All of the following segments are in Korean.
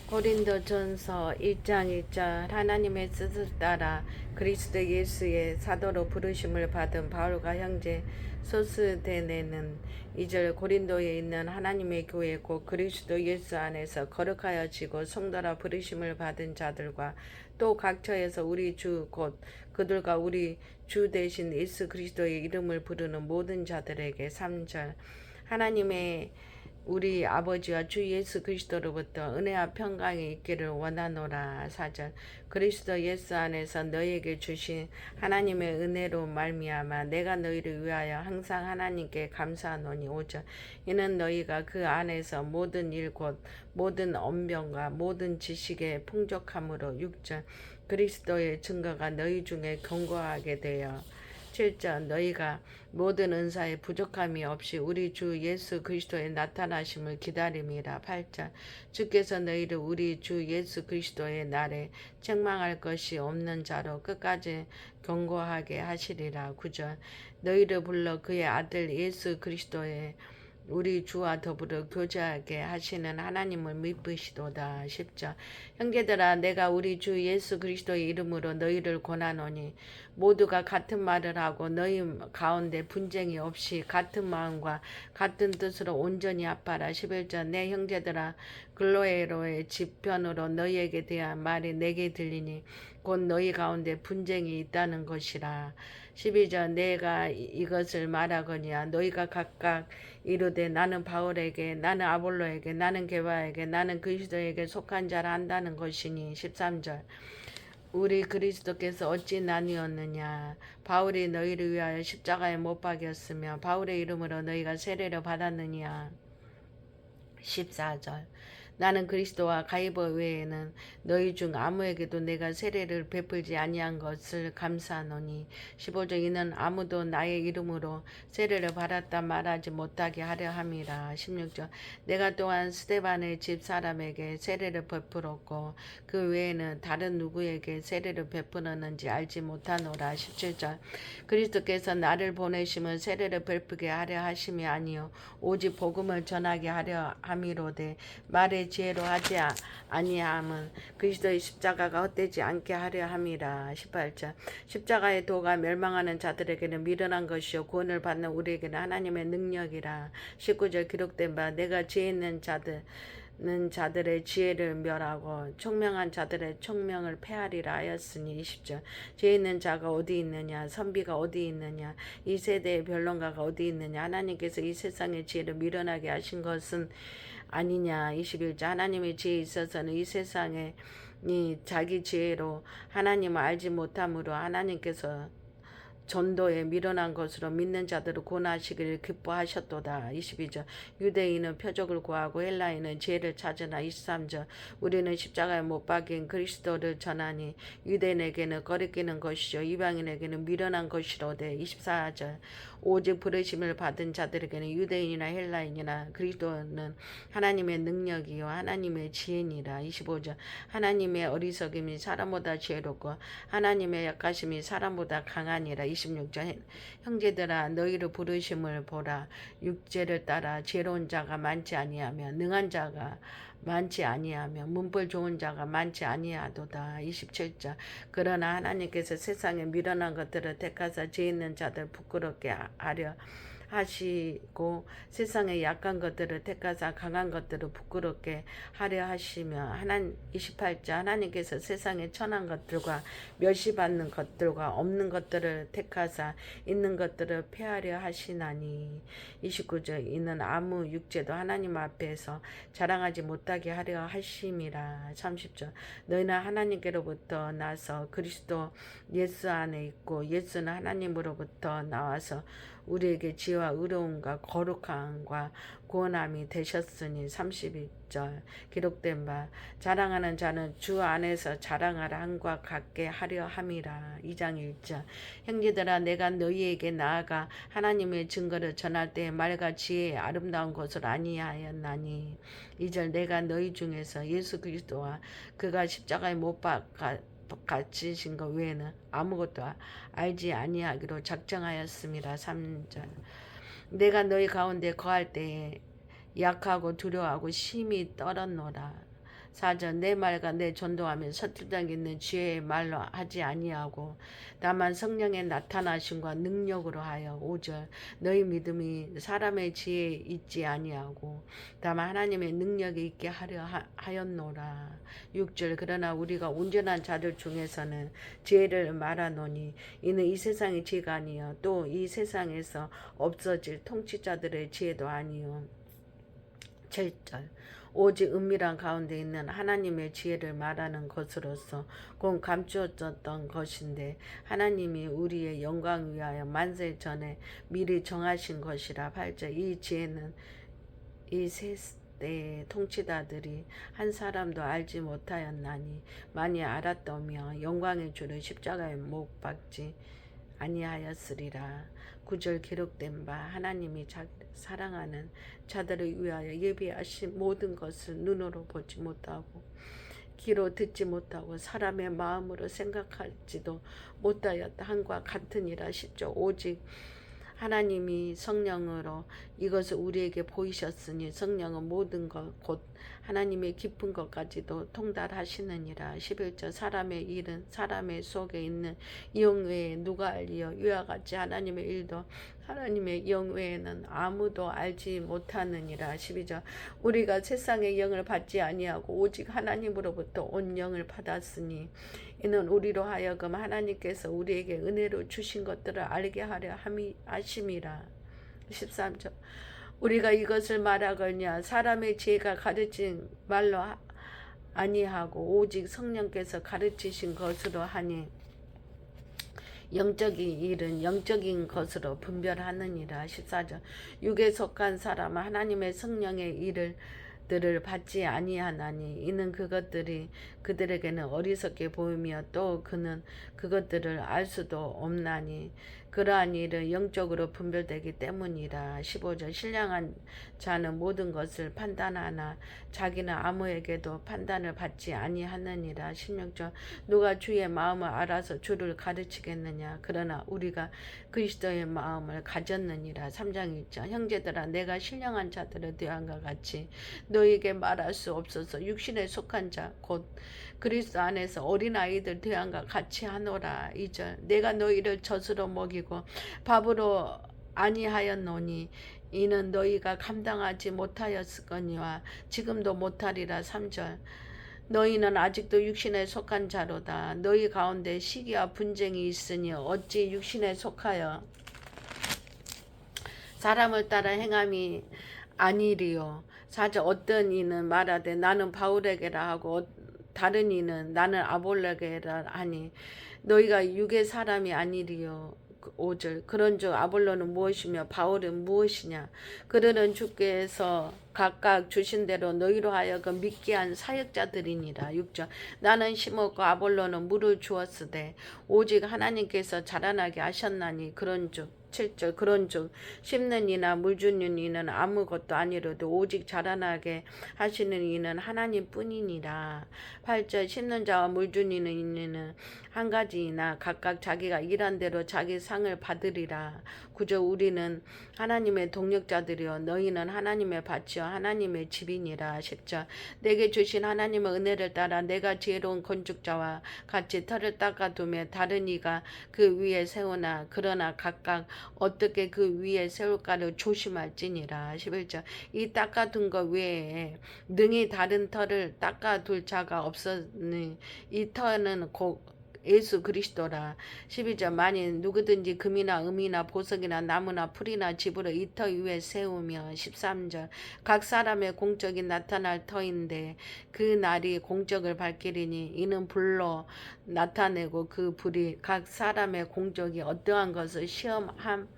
고린도전서 1장 1절. 하나님의 뜻을 따라 그리스도 예수의 사도로 부르심을 받은 바울과 형제 소스데네는 2절. 고린도에 있는 하나님의 교회 곧 그리스도 예수 안에서 거룩하여지고 성도라 부르심을 받은 자들과 또 각처에서 우리 주 곧 그들과 우리 주 대신 예수 그리스도의 이름을 부르는 모든 자들에게 3절. 하나님의 우리 아버지와 주 예수 그리스도로부터 은혜와 평강이 있기를 원하노라. 4절. 그리스도 예수 안에서 너희에게 주신 하나님의 은혜로 말미암아 내가 너희를 위하여 항상 하나님께 감사하노니. 5절. 이는 너희가 그 안에서 모든 일 곧 모든 언변과 모든 지식의 풍족함으로. 6절. 그리스도의 증거가 너희 중에 견고하게 되어 7절. 너희가 모든 은사에 부족함이 없이 우리 주 예수 그리스도의 나타나심을 기다림이라. 8절. 주께서 너희를 우리 주 예수 그리스도의 날에 책망할 것이 없는 자로 끝까지 견고하게 하시리라. 9절. 너희를 불러 그의 아들 예수 그리스도의 우리 주와 더불어 교제하게 하시는 하나님을 믿으시도다. 10절. 형제들아 내가 우리 주 예수 그리스도의 이름으로 너희를 권하노니 모두가 같은 말을 하고 너희 가운데 분쟁이 없이 같은 마음과 같은 뜻으로 온전히 합하라. 11절. 내 형제들아 글로에로의 집편으로 너희에게 대한 말이 내게 들리니 곧 너희 가운데 분쟁이 있다는 것이라. 12절. 내가 이것을 말하거니와 너희가 각각 이르되 나는 바울에게 나는 아볼로에게 나는 게바에게 나는 그리스도에게 속한 자라 한다는 것이니. 13절. 우리 그리스도께서 어찌 나뉘었느냐. 바울이 너희를 위하여 십자가에 못 박였으며 바울의 이름으로 너희가 세례를 받았느냐. 14절. 나는 그리스도와 가이버 외에는 너희 중 아무에게도 내가 세례를 베풀지 아니한 것을 감사하노니. 15절. 이는 아무도 나의 이름으로 세례를 받았다 말하지 못하게 하려 함이라. 16절. 내가 또한 스데반의 집 사람에게 세례를 베풀었고 그 외에는 다른 누구에게 세례를 베풀었는지 알지 못하노라. 17절. 그리스도께서 나를 보내심은 세례를 베푸게 하려 하심이 아니요 오직 복음을 전하게 하려 함이로되 말의 지혜로 하지 아니함은 그리스도의 십자가가 헛되지 않게 하려 함이라. 18절. 십자가의 도가 멸망하는 자들에게는 미련한 것이요 구원을 받는 우리에게는 하나님의 능력이라. 19절. 기록된 바 내가 지혜 있는 자들의 지혜를 멸하고 총명한 자들의 총명을 폐하리라 하였으니. 20절. 지혜 있는 자가 어디 있느냐 선비가 어디 있느냐 이 세대의 변론가가 어디 있느냐 하나님께서 이 세상의 지혜를 미련하게 하신 것은 아니냐. 21절. 하나님의 지혜에 있어서는 이 세상에 자기 지혜로 하나님을 알지 못함으로 하나님께서 전도에 미련한 것으로 믿는 자들을 구원하시기를 기뻐하셨도다. 22절. 유대인은 표적을 구하고 헬라인은 지혜를 찾으나. 23절. 우리는 십자가에 못 박인 그리스도를 전하니 유대인에게는 거리끼는 것이요 이방인에게는 미련한 것이로되. 24절. 오직 부르심을 받은 자들에게는 유대인이나 헬라인이나 그리스도는 하나님의 능력이요 하나님의 지혜니라. 25절. 하나님의 어리석임이 사람보다 지혜롭고 하나님의 약하심이 사람보다 강하니라. 26절. 형제들아 너희를 부르심을 보라. 육체를 따라 지혜로운 자가 많지 아니하며 능한 자가 많지 아니하며 문벌 좋은 자가 많지 아니하도다. 27절. 그러나 하나님께서 세상에 미련한 것들을 택하사 지혜 있는 자들 부끄럽게 하려 하시고 세상의 약한 것들을 택하사 강한 것들을 부끄럽게 하려 하시며 28절. 하나님께서 세상의 천한 것들과 멸시받는 것들과 없는 것들을 택하사 있는 것들을 폐하려 하시나니. 29절. 이는 아무 육체도 하나님 앞에서 자랑하지 못하게 하려 하심이라. 30절. 너희는 하나님께로부터 나서 그리스도 예수 안에 있고 예수는 하나님으로부터 나와서 우리에게 지혜와 의로움과 거룩함과 구원함이 되셨으니. 32절. 기록된 바 자랑하는 자는 주 안에서 자랑하라 함과 같게 하려 함이라. 2장 1절. 형제들아 내가 너희에게 나아가 하나님의 증거를 전할 때에 말과 지혜의 아름다운 것을 아니하였나니. 2절. 내가 너희 중에서 예수 그리스도와 그가 십자가에 못 갇히신 것 외에는 아무것도 알지 아니하기로 작정하였습니다. 3절. 내가 너희 가운데 거할 때에 약하고 두려워하고 심히 떨었노라. 4절 내 말과 내 전도하며 서툴당 있는 지혜의 말로 하지 아니하고 다만 성령의 나타나심과 능력으로 하여 5절 너희 믿음이 사람의 지혜에 있지 아니하고 다만 하나님의 능력이 있게 하려 하였노라. 6절 그러나 우리가 온전한 자들 중에서는 지혜를 말하노니 이는 이 세상의 지혜가 아니요 또 이 세상에서 없어질 통치자들의 지혜도 아니요. 7절 오직 은밀한 가운데 있는 하나님의 지혜를 말하는 것으로서 곧 감추어졌던 것인데 하나님이 우리의 영광 위하여 만세 전에 미리 정하신 것이라. 8절 이 지혜는 이 세대의 통치자들이 한 사람도 알지 못하였나니 많이 알았다며 영광의 주를 십자가에 못 박지 아니하였으리라. 9절 기록된 바 하나님이 자기를 사랑하는 자들을 위하여 예비하신 모든 것을 눈으로 보지 못하고 귀로 듣지 못하고 사람의 마음으로 생각하지도 못하였다 한과 같으니라. 10절 오직 하나님이 성령으로 이것을 우리에게 보이셨으니 성령은 모든 것 곧 하나님의 깊은 것까지도 통달하시느니라. 11절 사람의 일은 사람의 속에 있는 영 외에 누가 알리요 이와 같이 하나님의 일도 하나님의 영 외에는 아무도 알지 못하느니라. 12절 우리가 세상의 영을 받지 아니하고 오직 하나님으로부터 온 영을 받았으니 이는 우리로 하여금 하나님께서 우리에게 은혜로 주신 것들을 알게 하려 하심이라. 13절 우리가 이것을 말하거냐 사람의 지혜가 가르친 말로 아니하고 오직 성령께서 가르치신 것으로 하니 영적인 일은 영적인 것으로 분별하느니라. 14절 육에 속한 사람은 하나님의 성령의 일들을 받지 아니하나니 이는 그것들이 그들에게는 어리석게 보이며 또 그는 그것들을 알 수도 없나니 그러한 일은 영적으로 분별되기 때문이라. 15절 신령한 자는 모든 것을 판단하나 자기는 아무에게도 판단을 받지 아니하느니라. 16절 누가 주의 마음을 알아서 주를 가르치겠느냐 그러나 우리가 그리스도의 마음을 가졌느니라. 3장 1절 형제들아 내가 신령한 자들을 대한과 같이 너에게 말할 수 없어서 육신에 속한 자 곧 그리스도 안에서 어린아이들 대한과 같이 하노라. 2절 내가 너희를 젖으로 먹이고 밥으로 아니하였노니 이는 너희가 감당하지 못하였으거니와 지금도 못하리라. 3절 너희는 아직도 육신에 속한 자로다. 너희 가운데 시기와 분쟁이 있으니 어찌 육신에 속하여 사람을 따라 행함이 아니리요. 4절 어떤 이는 말하되 나는 바울에게라 하고 다른 이는 나는 아볼로게라 하니 너희가 육의 사람이 아니리요. 5절 그런즉 아볼로는 무엇이며 바울은 무엇이냐 그들은 주께서 각각 주신 대로 너희로 하여금 믿게 한 사역자들이니라. 6절 나는 심었고 아볼로는 물을 주었으되 오직 하나님께서 자라나게 하셨나니 그런즉 7절 그런즉 심는 이나 물 주는 이는 아무것도 아니로도 오직 자라나게 하시는 이는 하나님뿐이니라. 8절 심는 자와 물 주는 이는 한 가지이나 각각 자기가 일한 대로 자기 상을 받으리라. 9절 우리는 하나님의 동력자들이요 너희는 하나님의 밭이요 하나님의 집이니라. 10절 내게 주신 하나님의 은혜를 따라 내가 지혜로운 건축자와 같이 터를 닦아두며 다른 이가 그 위에 세우나 그러나 각각 어떻게 그 위에 세울까를 조심할지니라. 11절 이 닦아둔 것 외에 능히 다른 터를 닦아둘 자가 없으니 이 터는 곧 예수 그리스도라. 12절 만일 누구든지 금이나 음이나 보석이나 나무나 풀이나 집으로 이 터 위에 세우며 13절 각 사람의 공적이 나타날 터인데 그 날이 공적을 밝히리니 이는 불로 나타내고 그 불이 각 사람의 공적이 어떠한 것을 시험함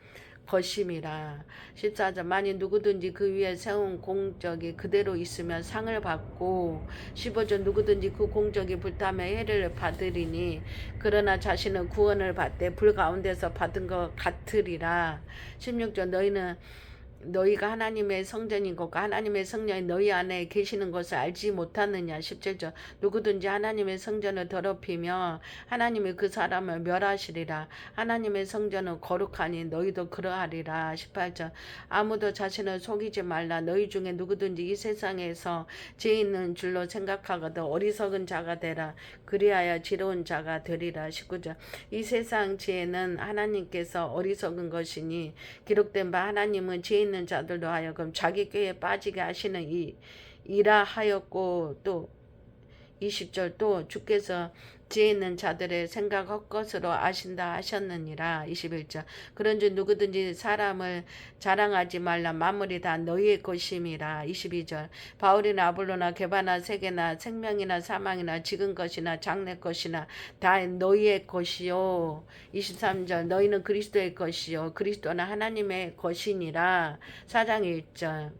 것임이라. 14절 만일 누구든지 그 위에 세운 공적이 그대로 있으면 상을 받고 15절 누구든지 그 공적이 불타며 해를 받으리니 그러나 자신은 구원을 받되 불 가운데서 받은 것 같으리라. 16절 너희는 너희가 하나님의 성전인 것과 하나님의 성령이 너희 안에 계시는 것을 알지 못하느냐. 17절 누구든지 하나님의 성전을 더럽히며 하나님이 그 사람을 멸하시리라. 하나님의 성전은 거룩하니 너희도 그러하리라. 18절 아무도 자신을 속이지 말라. 너희 중에 누구든지 이 세상에서 죄 있는 줄로 생각하거든 어리석은 자가 되라. 그리하여 지혜로운 자가 되리라. 19절 이 세상 지혜는 하나님께서 어리석은 것이니 기록된 바 하나님은 지혜 있는 자들로 하여금 자기 꾀에 빠지게 하시는 이라 하였고 또 20절 또 주께서 지혜 있는 자들의 생각 헛것으로 아신다 하셨느니라. 21절 그런즉 누구든지 사람을 자랑하지 말라. 만물이 다 너희의 것임이라. 22절 바울이나 아볼로나 게바나 세계나 생명이나 사망이나 지금 것이나 장래 것이나 다 너희의 것이요. 23절 너희는 그리스도의 것이요 그리스도는 하나님의 것이니라. 4장 1절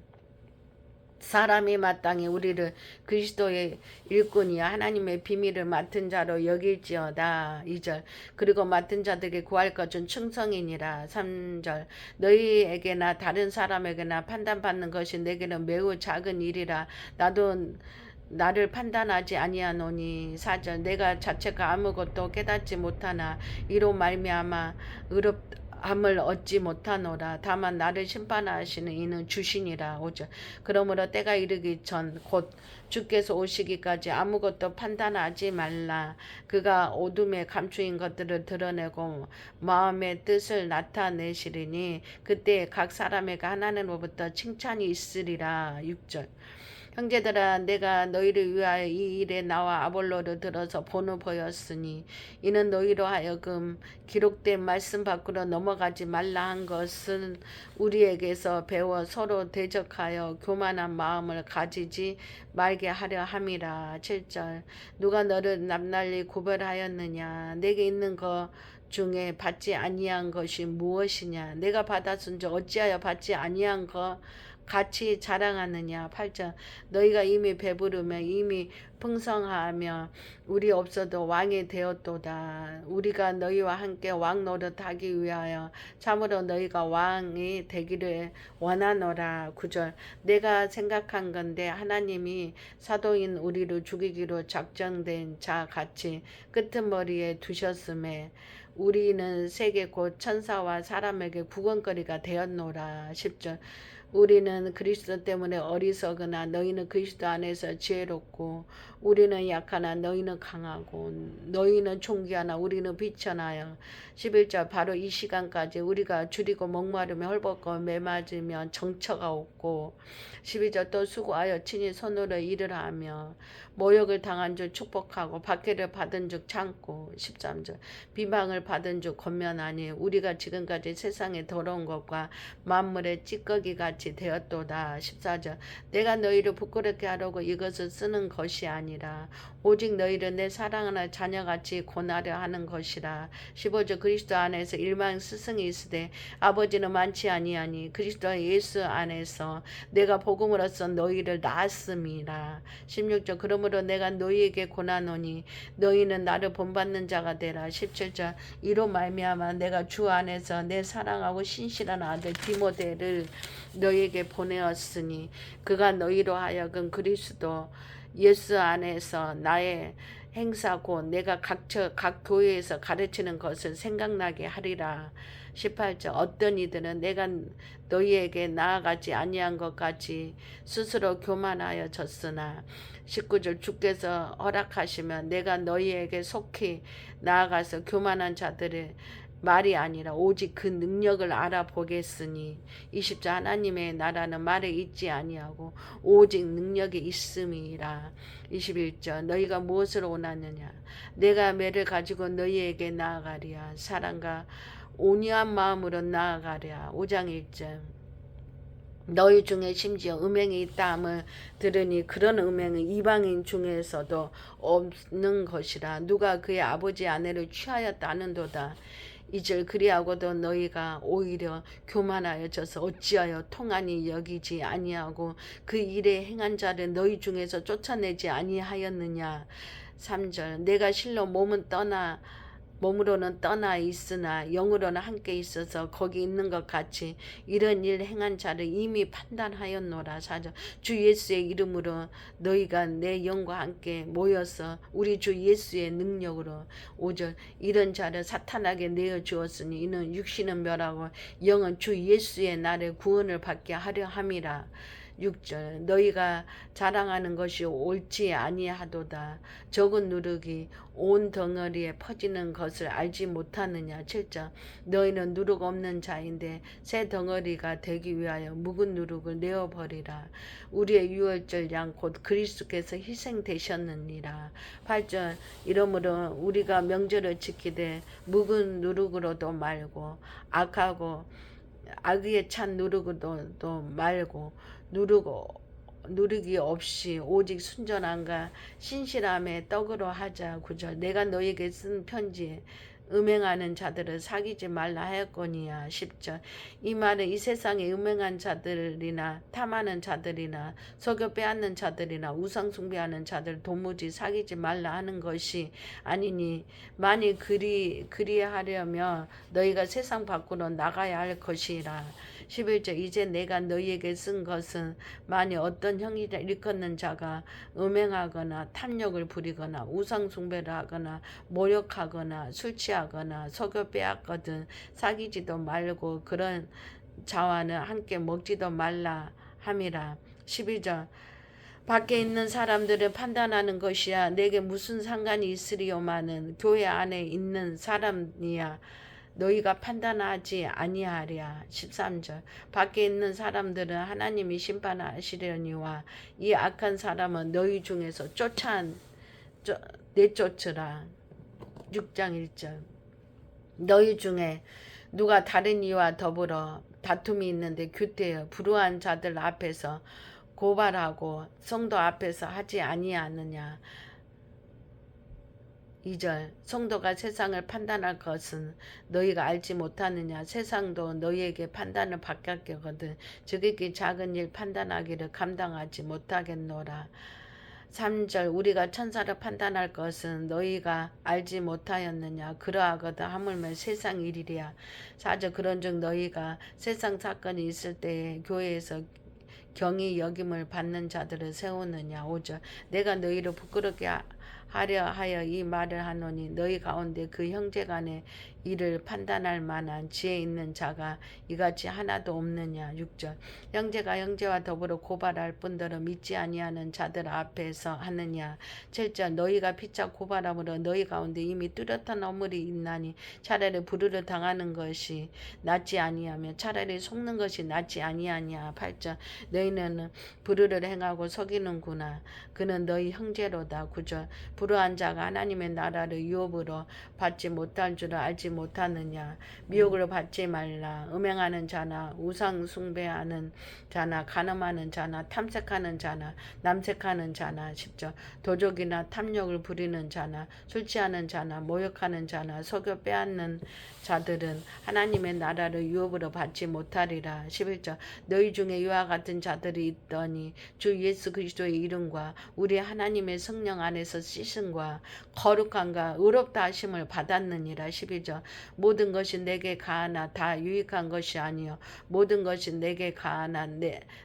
사람이 마땅히 우리를 그리스도의 일꾼이야 하나님의 비밀을 맡은 자로 여길지어다. 2절 그리고 맡은 자들에게 구할 것은 충성이니라. 3절 너희에게나 다른 사람에게나 판단받는 것이 내게는 매우 작은 일이라 나도 나를 판단하지 아니하노니. 4절 내가 자체가 아무것도 깨닫지 못하나 이로 말미암아 의롭함을 얻지 못하노라. 다만 나를 심판하시는 이는 주시니라. 5절 그러므로 때가 이르기 전 곧 주께서 오시기까지 아무것도 판단하지 말라. 그가 어둠에 감추인 것들을 드러내고 마음의 뜻을 나타내시리니 그때 각 사람에게 하나님으로부터 칭찬이 있으리라. 6절 형제들아 내가 너희를 위하여 이 일에 나와 아볼로를 들어서 본을 보였으니 이는 너희로 하여금 기록된 말씀 밖으로 넘어가지 말라 한 것은 우리에게서 배워 서로 대적하여 교만한 마음을 가지지 말게 하려 함이라. 7절 누가 너를 납날리 구별하였느냐. 내게 있는 것 중에 받지 아니한 것이 무엇이냐. 내가 받았은즉 어찌하여 받지 아니한 것 같이 자랑하느냐. 8절 너희가 이미 배부르며 이미 풍성하며 우리 없어도 왕이 되었도다. 우리가 너희와 함께 왕 노릇하기 위하여 참으로 너희가 왕이 되기를 원하노라. 9절 내가 생각한 건데 하나님이 사도인 우리를 죽이기로 작정된 자 같이 끄트머리에 두셨음에 우리는 세계 곧 천사와 사람에게 구원거리가 되었노라. 10절 우리는 그리스도 때문에 어리석으나 너희는 그리스도 안에서 지혜롭고 우리는 약하나 너희는 강하고 너희는 존귀하나 우리는 비천하여. 11절 바로 이 시간까지 우리가 줄이고 목마르며 헐벗고 매맞으며 정처가 없고 12절 또 수고하여 친히 손으로 일을 하며 모욕을 당한 줄 축복하고 박해를 받은 줄 참고. 13절 비방을 받은 줄 권면하니 우리가 지금까지 세상의 더러운 것과 만물의 찌꺼기 같이 되었도다. 14절 내가 너희를 부끄럽게 하려고 이것을 쓰는 것이 아니라 오직 너희를 내 사랑하는 자녀같이 권하려 하는 것이라. 15절 그리스도 안에서 일망 스승이 있으되 아버지는 많지 아니하니 그리스도 예수 안에서 내가 복음으로써 너희를 낳았음이라. 16절 그러므로 내가 너희에게 권하노니 너희는 나를 본받는 자가 되라. 17절 이로 말미암아 내가 주 안에서 내 사랑하고 신실한 아들 디모데를 너희에게 보내었으니 그가 너희로 하여금 그리스도 예수 안에서 나의 행사고 내가 각 교회에서 가르치는 것을 생각나게 하리라. 18절 어떤 이들은 내가 너희에게 나아가지 아니한 것 같이 스스로 교만하여 졌으나 19절 주께서 허락하시면 내가 너희에게 속히 나아가서 교만한 자들의 말이 아니라 오직 그 능력을 알아보겠으니 20절 하나님의 나라는 말에 있지 아니하고 오직 능력이 있음이라. 21절 너희가 무엇을 원하느냐 내가 매를 가지고 너희에게 나아가리야 사랑과 온유한 마음으로 나아가랴. 5장 1절 너희 중에 심지어 음행이 있다함을 들으니 그런 음행은 이방인 중에서도 없는 것이라. 누가 그의 아버지 아내를 취하였다 하는도다. 2절 그리하고도 너희가 오히려 교만하여져서 어찌하여 통하니 여기지 아니하고 그 일에 행한 자를 너희 중에서 쫓아내지 아니하였느냐. 3절 내가 실로 몸은 떠나 몸으로는 떠나 있으나 영으로는 함께 있어서 거기 있는 것 같이 이런 일 행한 자를 이미 판단하였노라. 4절 주 예수의 이름으로 너희가 내 영과 함께 모여서 우리 주 예수의 능력으로 5절 이런 자를 사탄에게 내어 주었으니 이는 육신은 멸하고 영은 주 예수의 날에 구원을 받게 하려 함이라. 6절 너희가 자랑하는 것이 옳지 아니하도다. 적은 누룩이 온 덩어리에 퍼지는 것을 알지 못하느냐. 7절 너희는 누룩 없는 자인데 새 덩어리가 되기 위하여 묵은 누룩을 내어버리라. 우리의 유월절 양 곧 그리스도께서 희생되셨느니라. 8절 이러므로 우리가 명절을 지키되 묵은 누룩으로도 말고 악하고 악의에 찬 누룩으로도 말고 누르기 없이 오직 순전함과 신실함의 떡으로 하자. 9절 내가 너에게 쓴 편지에 음행하는 자들을 사귀지 말라 하였거니와. 10절 이 말은 이 세상에 음행한 자들이나 탐하는 자들이나 속여 빼앗는 자들이나 우상 숭배하는 자들 도무지 사귀지 말라 하는 것이 아니니 만일 그리하려면 너희가 세상 밖으로 나가야 할 것이라. 11절 이제 내가 너희에게 쓴 것은 만일 어떤 형이 일컫는 자가 음행하거나 탐욕을 부리거나 우상 숭배를 하거나 모욕하거나 술 취하거나 속여 빼앗거든 사귀지도 말고 그런 자와는 함께 먹지도 말라 함이라. 12절 밖에 있는 사람들을 판단하는 것이야 내게 무슨 상관이 있으리요마는 교회 안에 있는 사람이야 너희가 판단하지 아니하랴. 13절 밖에 있는 사람들은 하나님이 심판하시려니와 이 악한 사람은 너희 중에서 내쫓으라. 6장 1절 너희 중에 누가 다른 이와 더불어 다툼이 있는데 규태여 불우한 자들 앞에서 고발하고 성도 앞에서 하지 아니하느냐. 2절 성도가 세상을 판단할 것은 너희가 알지 못하느냐. 세상도 너희에게 판단을 받겠거든 저에게 작은 일 판단하기를 감당하지 못하겠노라. 3절 우리가 천사를 판단할 것은 너희가 알지 못하였느냐. 그러하거든 하물며 세상 일이랴. 4절 그런즉 너희가 세상 사건이 있을 때에 교회에서 경히 여김을 받는 자들을 세우느냐. 5절 내가 너희를 부끄럽게 하려 하여 이 말을 하노니 너희 가운데 그 형제간의 이를 판단할 만한 지혜 있는 자가 이같이 하나도 없느냐. 6절 형제가 형제와 더불어 고발할 뿐더러 믿지 아니하는 자들 앞에서 하느냐. 7절 너희가 피차 고발함으로 너희 가운데 이미 뚜렷한 허물이 있나니 차라리 불의를 당하는 것이 낫지 아니하며 차라리 속는 것이 낫지 아니하냐. 8절 너희는 불의를 행하고 속이는구나. 그는 너희 형제로다. 9절 불의한 자가 하나님의 나라를 유업으로 받지 못할 줄을 알지 못하느냐. 미혹으로 받지 말라. 음행하는 자나 우상 숭배하는 자나 간음하는 자나 탐색하는 자나 남색하는 자나 10절 도적이나 탐욕을 부리는 자나 술 취하는 자나 모욕하는 자나 속여 빼앗는 자들은 하나님의 나라를 유업으로 받지 못하리라. 11절 너희 중에 이와 같은 자들이 있더니 주 예수 그리스도의 이름과 우리 하나님의 성령 안에서 씻음과 거룩함과 의롭다 하심을 받았느니라. 12절 모든 것이 내게 가하나 다 유익한 것이 아니요 모든 것이 내게 가하나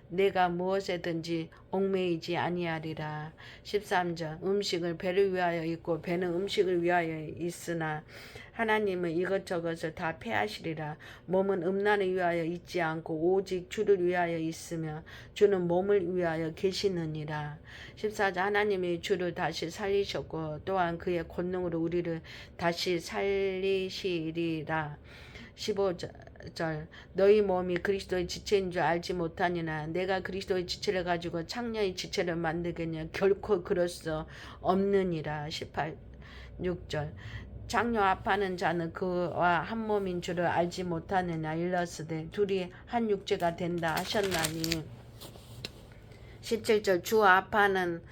내가 무엇에든지 얽매이지 아니하리라. 13절 음식을 배를 위하여 있고 배는 음식을 위하여 있으나 하나님은 이것저것을 다 패하시리라. 몸은 음란을 위하여 있지 않고 오직 주를 위하여 있으며 주는 몸을 위하여 계시느니라. 14절 하나님이 주를 다시 살리셨고 또한 그의 권능으로 우리를 다시 살리시리라. 15절 너희 몸이 그리스도의 지체인 줄 알지 못하니나 내가 그리스도의 지체를 가지고 창녀의 지체를 만들겠냐. 결코 그럴 수 없느니라. 6절 창녀 합하는 자는 그와 한 몸인 줄을 알지 못하느냐. 일러스되 둘이 한 육체가 된다 하셨나니. 17절 주와 합하는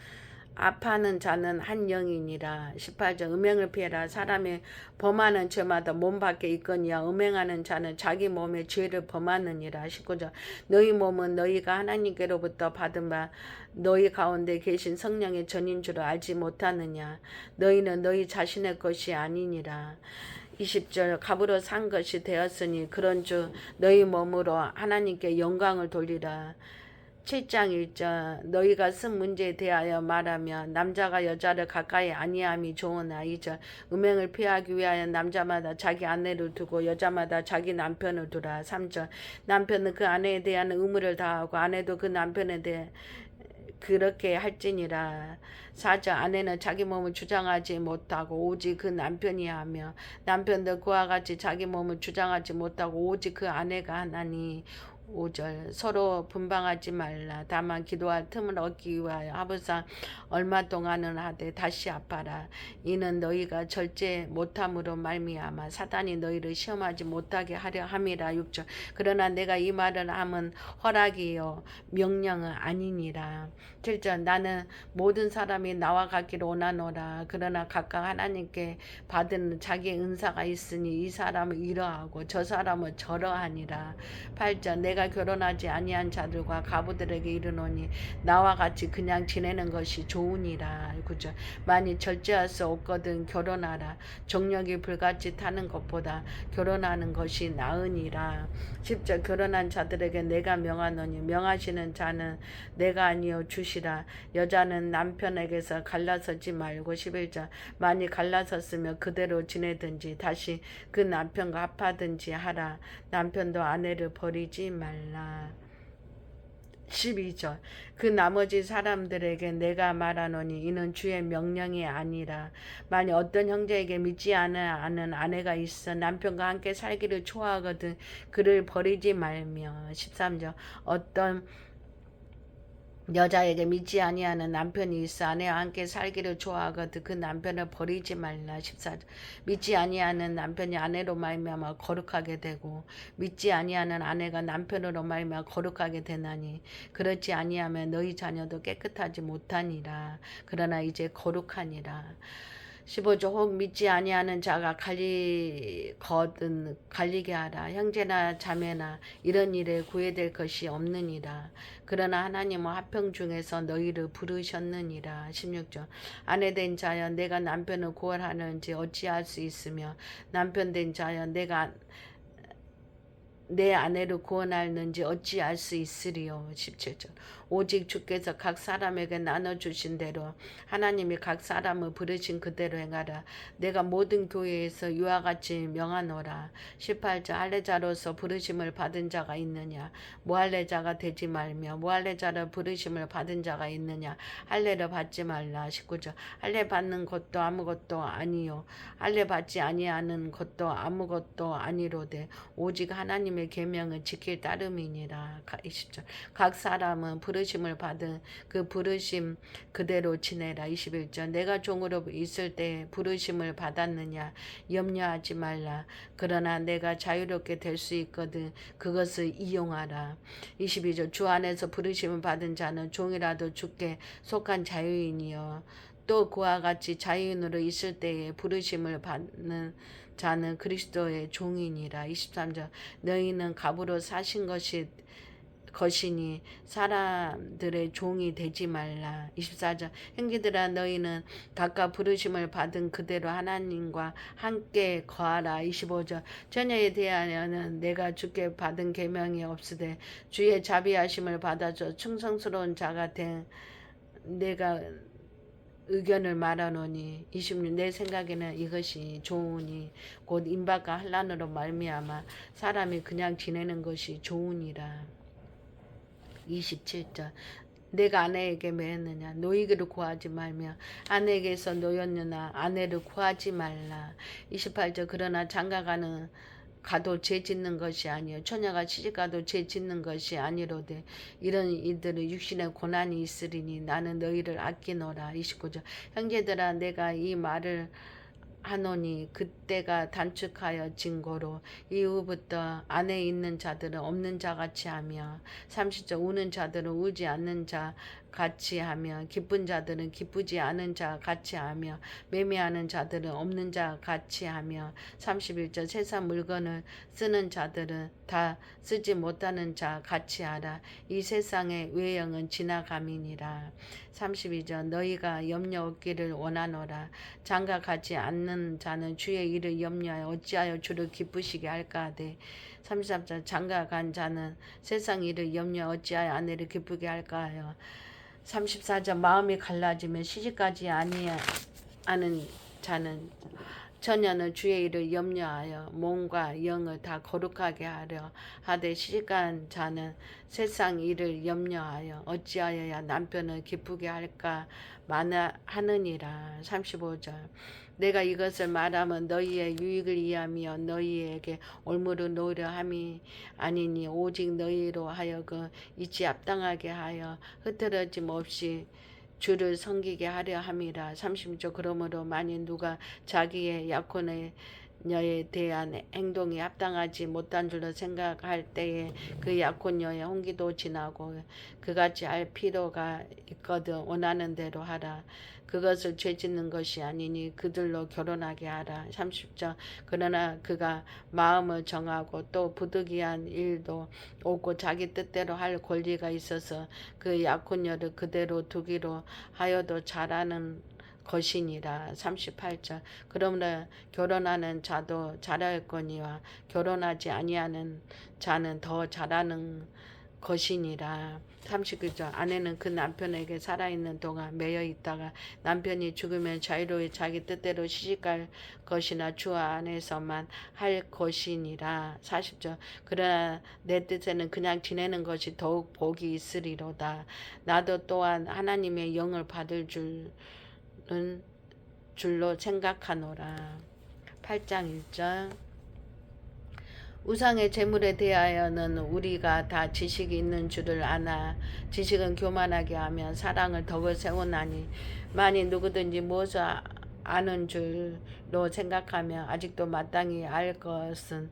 아파하는 자는 한 영이니라. 18절 음행을 피해라. 사람이 범하는 죄마다 몸 밖에 있거니와 음행하는 자는 자기 몸에 죄를 범하느니라. 19절 너희 몸은 너희가 하나님께로부터 받은 바 너희 가운데 계신 성령의 전인 줄 알지 못하느냐. 너희는 너희 자신의 것이 아니니라. 20절 값으로 산 것이 되었으니 그런즉 너희 몸으로 하나님께 영광을 돌리라. 7장 1절 너희가 쓴 문제에 대하여 말하며 남자가 여자를 가까이 아니함이 좋으나 2절 음행을 피하기 위하여 남자마다 자기 아내를 두고 여자마다 자기 남편을 두라. 3절 남편은 그 아내에 대한 의무를 다하고 아내도 그 남편에 대해 그렇게 할지니라. 4절 아내는 자기 몸을 주장하지 못하고 오직 그 남편이 하며 남편도 그와 같이 자기 몸을 주장하지 못하고 오직 그 아내가 하나니. 5절 서로 분방하지 말라. 다만 기도할 틈을 얻기 위하여 하부상 얼마 동안은 하되 다시 아파라. 이는 너희가 절제 못함으로 말미암아 사단이 너희를 시험하지 못하게 하려 함이라. 6절 그러나 내가 이 말을 함은 허락이요 명령은 아니니라. 7절 나는 모든 사람이 나와 같기를 원하노라. 그러나 각각 하나님께 받은 자기의 은사가 있으니 이 사람은 이러하고 저 사람은 저러하니라. 8절 내가 결혼하지 아니한 자들과 가부들에게 이르노니 나와 같이 그냥 지내는 것이 좋으니라. 9절 만일 절제할 수 없거든 결혼하라. 정력이 불같이 타는 것보다 결혼하는 것이 나으니라. 10절 결혼한 자들에게 내가 명하노니 명하시는 자는 내가 아니요 주시라. 여자는 남편에게서 갈라서지 말고. 11절 만일 갈라섰으면 그대로 지내든지 다시 그 남편과 합하든지 하라. 남편도 아내를 버리지 말라. 12절 그 나머지 사람들에게 내가 말하노니 이는 주의 명령이 아니라 만일 어떤 형제에게 믿지 않은 아내가 있어 남편과 함께 살기를 좋아하거든 그를 버리지 말며. 13절 어떤 여자에게 믿지 아니하는 남편이 있어 아내와 함께 살기를 좋아하거든 그 남편을 버리지 말라. 14절 믿지 아니하는 남편이 아내로 말미암아 거룩하게 되고 믿지 아니하는 아내가 남편으로 말미암아 거룩하게 되나니 그렇지 아니하면 너희 자녀도 깨끗하지 못하니라. 그러나 이제 거룩하니라. 15절 혹 믿지 아니하는 자가 갈리게 하라. 형제나 자매나 이런 일에 구애될 것이 없느니라. 그러나 하나님은 화평 중에서 너희를 부르셨느니라. 16절 아내된 자여 내가 남편을 구원하는지 어찌할 수 있으며 남편된 자여 내가 내 아내를 구원하는지 어찌할 수 있으리요. 17절 오직 주께서 각 사람에게 나눠주신 대로 하나님이 각 사람을 부르신 그대로 행하라. 내가 모든 교회에서 이와 같이 명하노라. 18절 할례자로서 부르심을 받은 자가 있느냐 무할례자가 되지 말며 무할례자로 부르심을 받은 자가 있느냐 할례를 받지 말라. 19절 할례 받는 것도 아무것도 아니요 할례 받지 아니하는 것도 아무것도 아니로되 오직 하나님의 계명을 지킬 따름이니라. 20절 각 사람은 부르심을 받은 그 부르심 그대로 지내라. 21절 내가 종으로 있을 때 부르심을 받았느냐 염려하지 말라. 그러나 내가 자유롭게 될 수 있거든 그것을 이용하라. 22절 주 안에서 부르심을 받은 자는 종이라도 주께 속한 자유인이여 또 그와 같이 자유인으로 있을 때에 부르심을 받는 자는 그리스도의 종이니라. 23절 너희는 값으로 사신 것이니 사람들의 종이 되지 말라. 24절 형제들아 너희는 각각 부르심을 받은 그대로 하나님과 함께 거하라. 25절 자녀에 대하여는 내가 주께 받은 계명이 없으되 주의 자비하심을 받아줘 충성스러운 자가 된 내가 의견을 말하노니. 26 내 생각에는 이것이 좋으니 곧 임박과 환난으로 말미암아 사람이 그냥 지내는 것이 좋으니라. 27절 내가 아내에게 매했느냐 노이기를 구하지 말며 아내에게서 노였느냐 아내를 구하지 말라. 28절 그러나 장가가는 가도 죄 짓는 것이 아니요 처녀가 시집가도 죄 짓는 것이 아니로되 이런 이들은 육신의 고난이 있으리니 나는 너희를 아끼노라. 29절 형제들아 내가 이 말을 하노니 그때가 단축하여 증거로 이후부터 안에 있는 자들은 없는 자같이 하며 30절 우는 자들은 울지 않는 자 같이 하며 기쁜 자들은 기쁘지 않은 자 같이 하며 매매하는 자들은 없는 자 같이 하며 31절 세상 물건을 쓰는 자들은 다 쓰지 못하는 자 같이 하라. 이 세상의 외형은 지나감이니라. 32절 너희가 염려 없기를 원하노라. 장가가지 않는 자는 주의 일을 염려하여 어찌하여 주를 기쁘시게 할까 하되 33절 장가간 자는 세상 일을 염려 어찌하여 아내를 기쁘게 할까 하여 34절 마음이 갈라지면 시집가지 아니하는 자는 처녀는 주의 일을 염려하여 몸과 영을 다 거룩하게 하려 하되 시집간 자는 세상 일을 염려하여 어찌하여야 남편을 기쁘게 할까 하느니라. 35절 내가 이것을 말하면 너희의 유익을 위하며 너희에게 올무를 놓으려 함이 아니니 오직 너희로 하여금 이치 합당하게 하여 흐트러짐 없이 주를 섬기게 하려 함이라. 36절 그러므로 만일 누가 자기의 약혼녀에 대한 행동이 합당하지 못한 줄로 생각할 때에 그 약혼녀의 홍기도 지나고 그같이 할 필요가 있거든 원하는 대로 하라. 그것을 죄짓는 것이 아니니 그들로 결혼하게 하라. 30절 그러나 그가 마음을 정하고 또 부득이한 일도 없고 자기 뜻대로 할 권리가 있어서 그 약혼녀를 그대로 두기로 하여도 잘하는 것이니라. 38절 그러므로 결혼하는 자도 잘할거니와 결혼하지 아니하는 자는 더 잘하는 것이니라. 39절 아내는 그 남편에게 살아있는 동안 매여 있다가 남편이 죽으면 자유로이 자기 뜻대로 시집갈 것이나 주 안에서만 할 것이니라. 40절 그러나 내 뜻에는 그냥 지내는 것이 더욱 복이 있으리로다. 나도 또한 하나님의 영을 받을 줄로 생각하노라. 8장 1절 우상의 재물에 대하여는 우리가 다 지식이 있는 줄을 아나 지식은 교만하게 하며 사랑을 덕을 세우나니 만일 누구든지 무엇을 아는 줄로 생각하며 아직도 마땅히 알 것은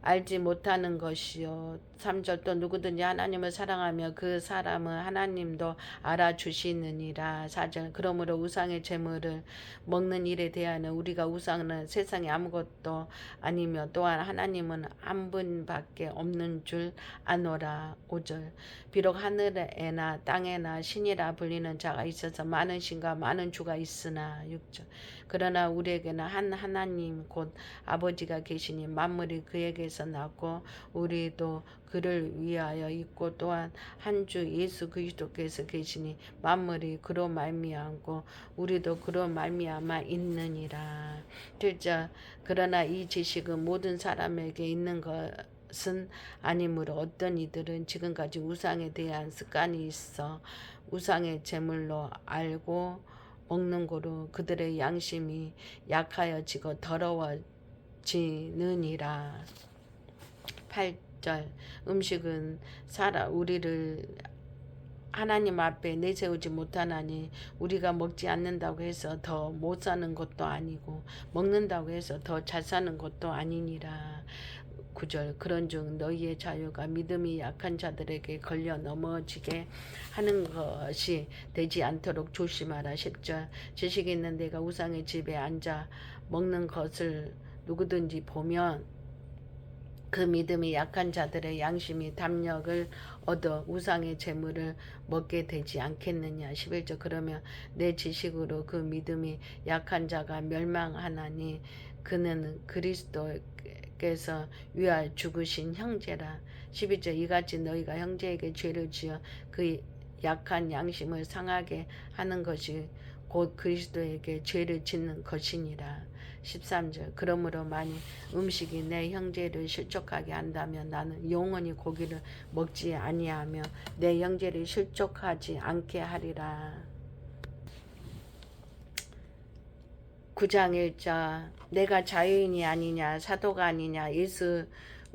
알지 못하는 것이요. 3절 또 누구든지 하나님을 사랑하며 그 사람은 하나님도 알아주시느니라. 4절 그러므로 우상의 재물을 먹는 일에 대하여 우리가 우상은 세상에 아무것도 아니며 또한 하나님은 한 분밖에 없는 줄 아노라. 5절 비록 하늘에나 땅에나 신이라 불리는 자가 있어서 많은 신과 많은 주가 있으나 6절 그러나 우리에게는 한 하나님 곧 아버지가 계시니 만물이 그에게서 났고 우리도 그를 위하여 있고 또한 한 주 예수 그리스도께서 계시니 만물이 그로 말미암고 우리도 그로 말미암아 있느니라. 7절 그러나 이 지식은 모든 사람에게 있는 것은 아니므로 어떤 이들은 지금까지 우상에 대한 습관이 있어 우상의 제물로 알고 먹는 거로 그들의 양심이 약하여지고 더러워지느니라. 8절 음식은 우리를 하나님 앞에 내세우지 못하나니 우리가 먹지 않는다고 해서 더 못 사는 것도 아니고 먹는다고 해서 더 잘 사는 것도 아니니라. 9절 그런즉 너희의 자유가 믿음이 약한 자들에게 걸려 넘어지게 하는 것이 되지 않도록 조심하라. 10절 지식이 있는 내가 우상의 집에 앉아 먹는 것을 누구든지 보면 그 믿음이 약한 자들의 양심이 담력을 얻어 우상의 재물을 먹게 되지 않겠느냐. 11절 그러면 내 지식으로 그 믿음이 약한 자가 멸망하나니 그는 그리스도께서 위하여 죽으신 형제라. 12절 이같이 너희가 형제에게 죄를 지어 그 약한 양심을 상하게 하는 것이 곧 그리스도에게 죄를 짓는 것이니라. 13절 그러므로 만일 음식이 내 형제를 실족하게 한다면 나는 영원히 고기를 먹지 아니하며 내 형제를 실족하지 않게 하리라. 9장 1절 내가 자유인이 아니냐 사도가 아니냐 예수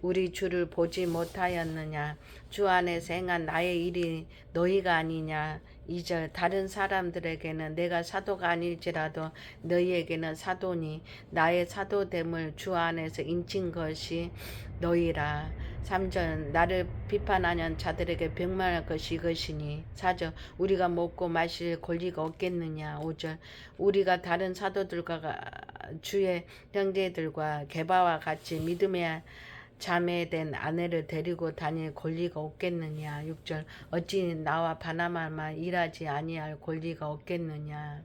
우리 주를 보지 못하였느냐. 주 안에서 행한 나의 일이 너희가 아니냐. 2절 다른 사람들에게는 내가 사도가 아닐지라도 너희에게는 사도니 나의 사도됨을 주 안에서 인친 것이 너희라. 3절 나를 비판하는 자들에게 병만할 것이 이것이니. 4절 우리가 먹고 마실 권리가 없겠느냐. 5절 우리가 다른 사도들과 주의 형제들과 게바와 같이 믿음의 자매된 아내를 데리고 다닐 권리가 없겠느냐. 6절 어찌 나와 바나바만 일하지 아니할 권리가 없겠느냐.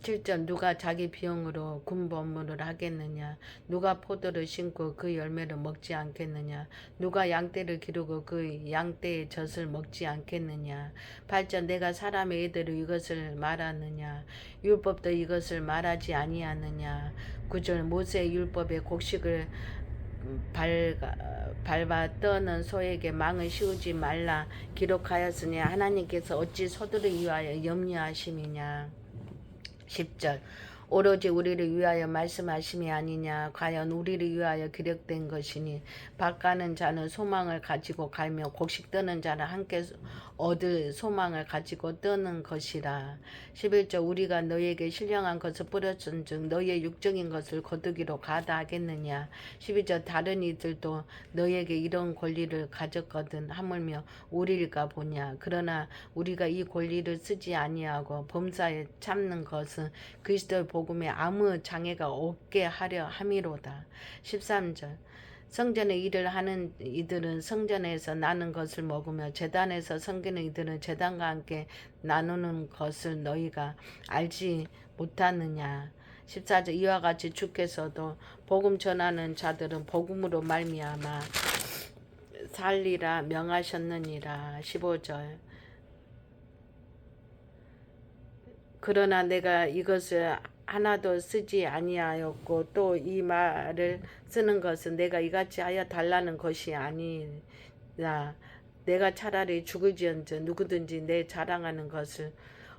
7절 누가 자기 비용으로 군법무를 하겠느냐. 누가 포도를 심고 그 열매를 먹지 않겠느냐. 누가 양떼를 기르고 그 양떼의 젖을 먹지 않겠느냐. 8절 내가 사람의 이대로 이것을 말하느냐. 율법도 이것을 말하지 아니하느냐. 9절 모세의 율법의 곡식을 밟아 떠는 소에게 망을 씌우지 말라 기록하였으니 하나님께서 어찌 소들을 위하여 염려하심이냐. 10절 오로지 우리를 위하여 말씀하심이 아니냐. 과연 우리를 위하여 기록된 것이니 밭 가는 자는 소망을 가지고 갈며 곡식 떠는 자는 함께 얻을 소망을 가지고 떠는 것이라. 11절 우리가 너희에게 신령한 것을 뿌렸은즉 너희의 육적인 것을 거두기로 가다하겠느냐. 12절 다른 이들도 너희에게 이런 권리를 가졌거든 하물며 우리일까 보냐. 그러나 우리가 이 권리를 쓰지 아니하고 범사에 참는 것은 그리스도의 복음에 아무 장애가 없게 하려 함이로다. 13절 성전의 일을 하는 이들은 성전에서 나는 것을 먹으며 제단에서 섬기는 이들은 제단과 함께 나누는 것을 너희가 알지 못하느냐. 14절 이와 같이 주께서도 복음 전하는 자들은 복음으로 말미암아 살리라 명하셨느니라. 15절 그러나 내가 이것을 하나도 쓰지 아니하였고 또 이 말을 쓰는 것은 내가 이같이 하여 달라는 것이 아니라 내가 차라리 죽을지언정 누구든지 내 자랑하는 것을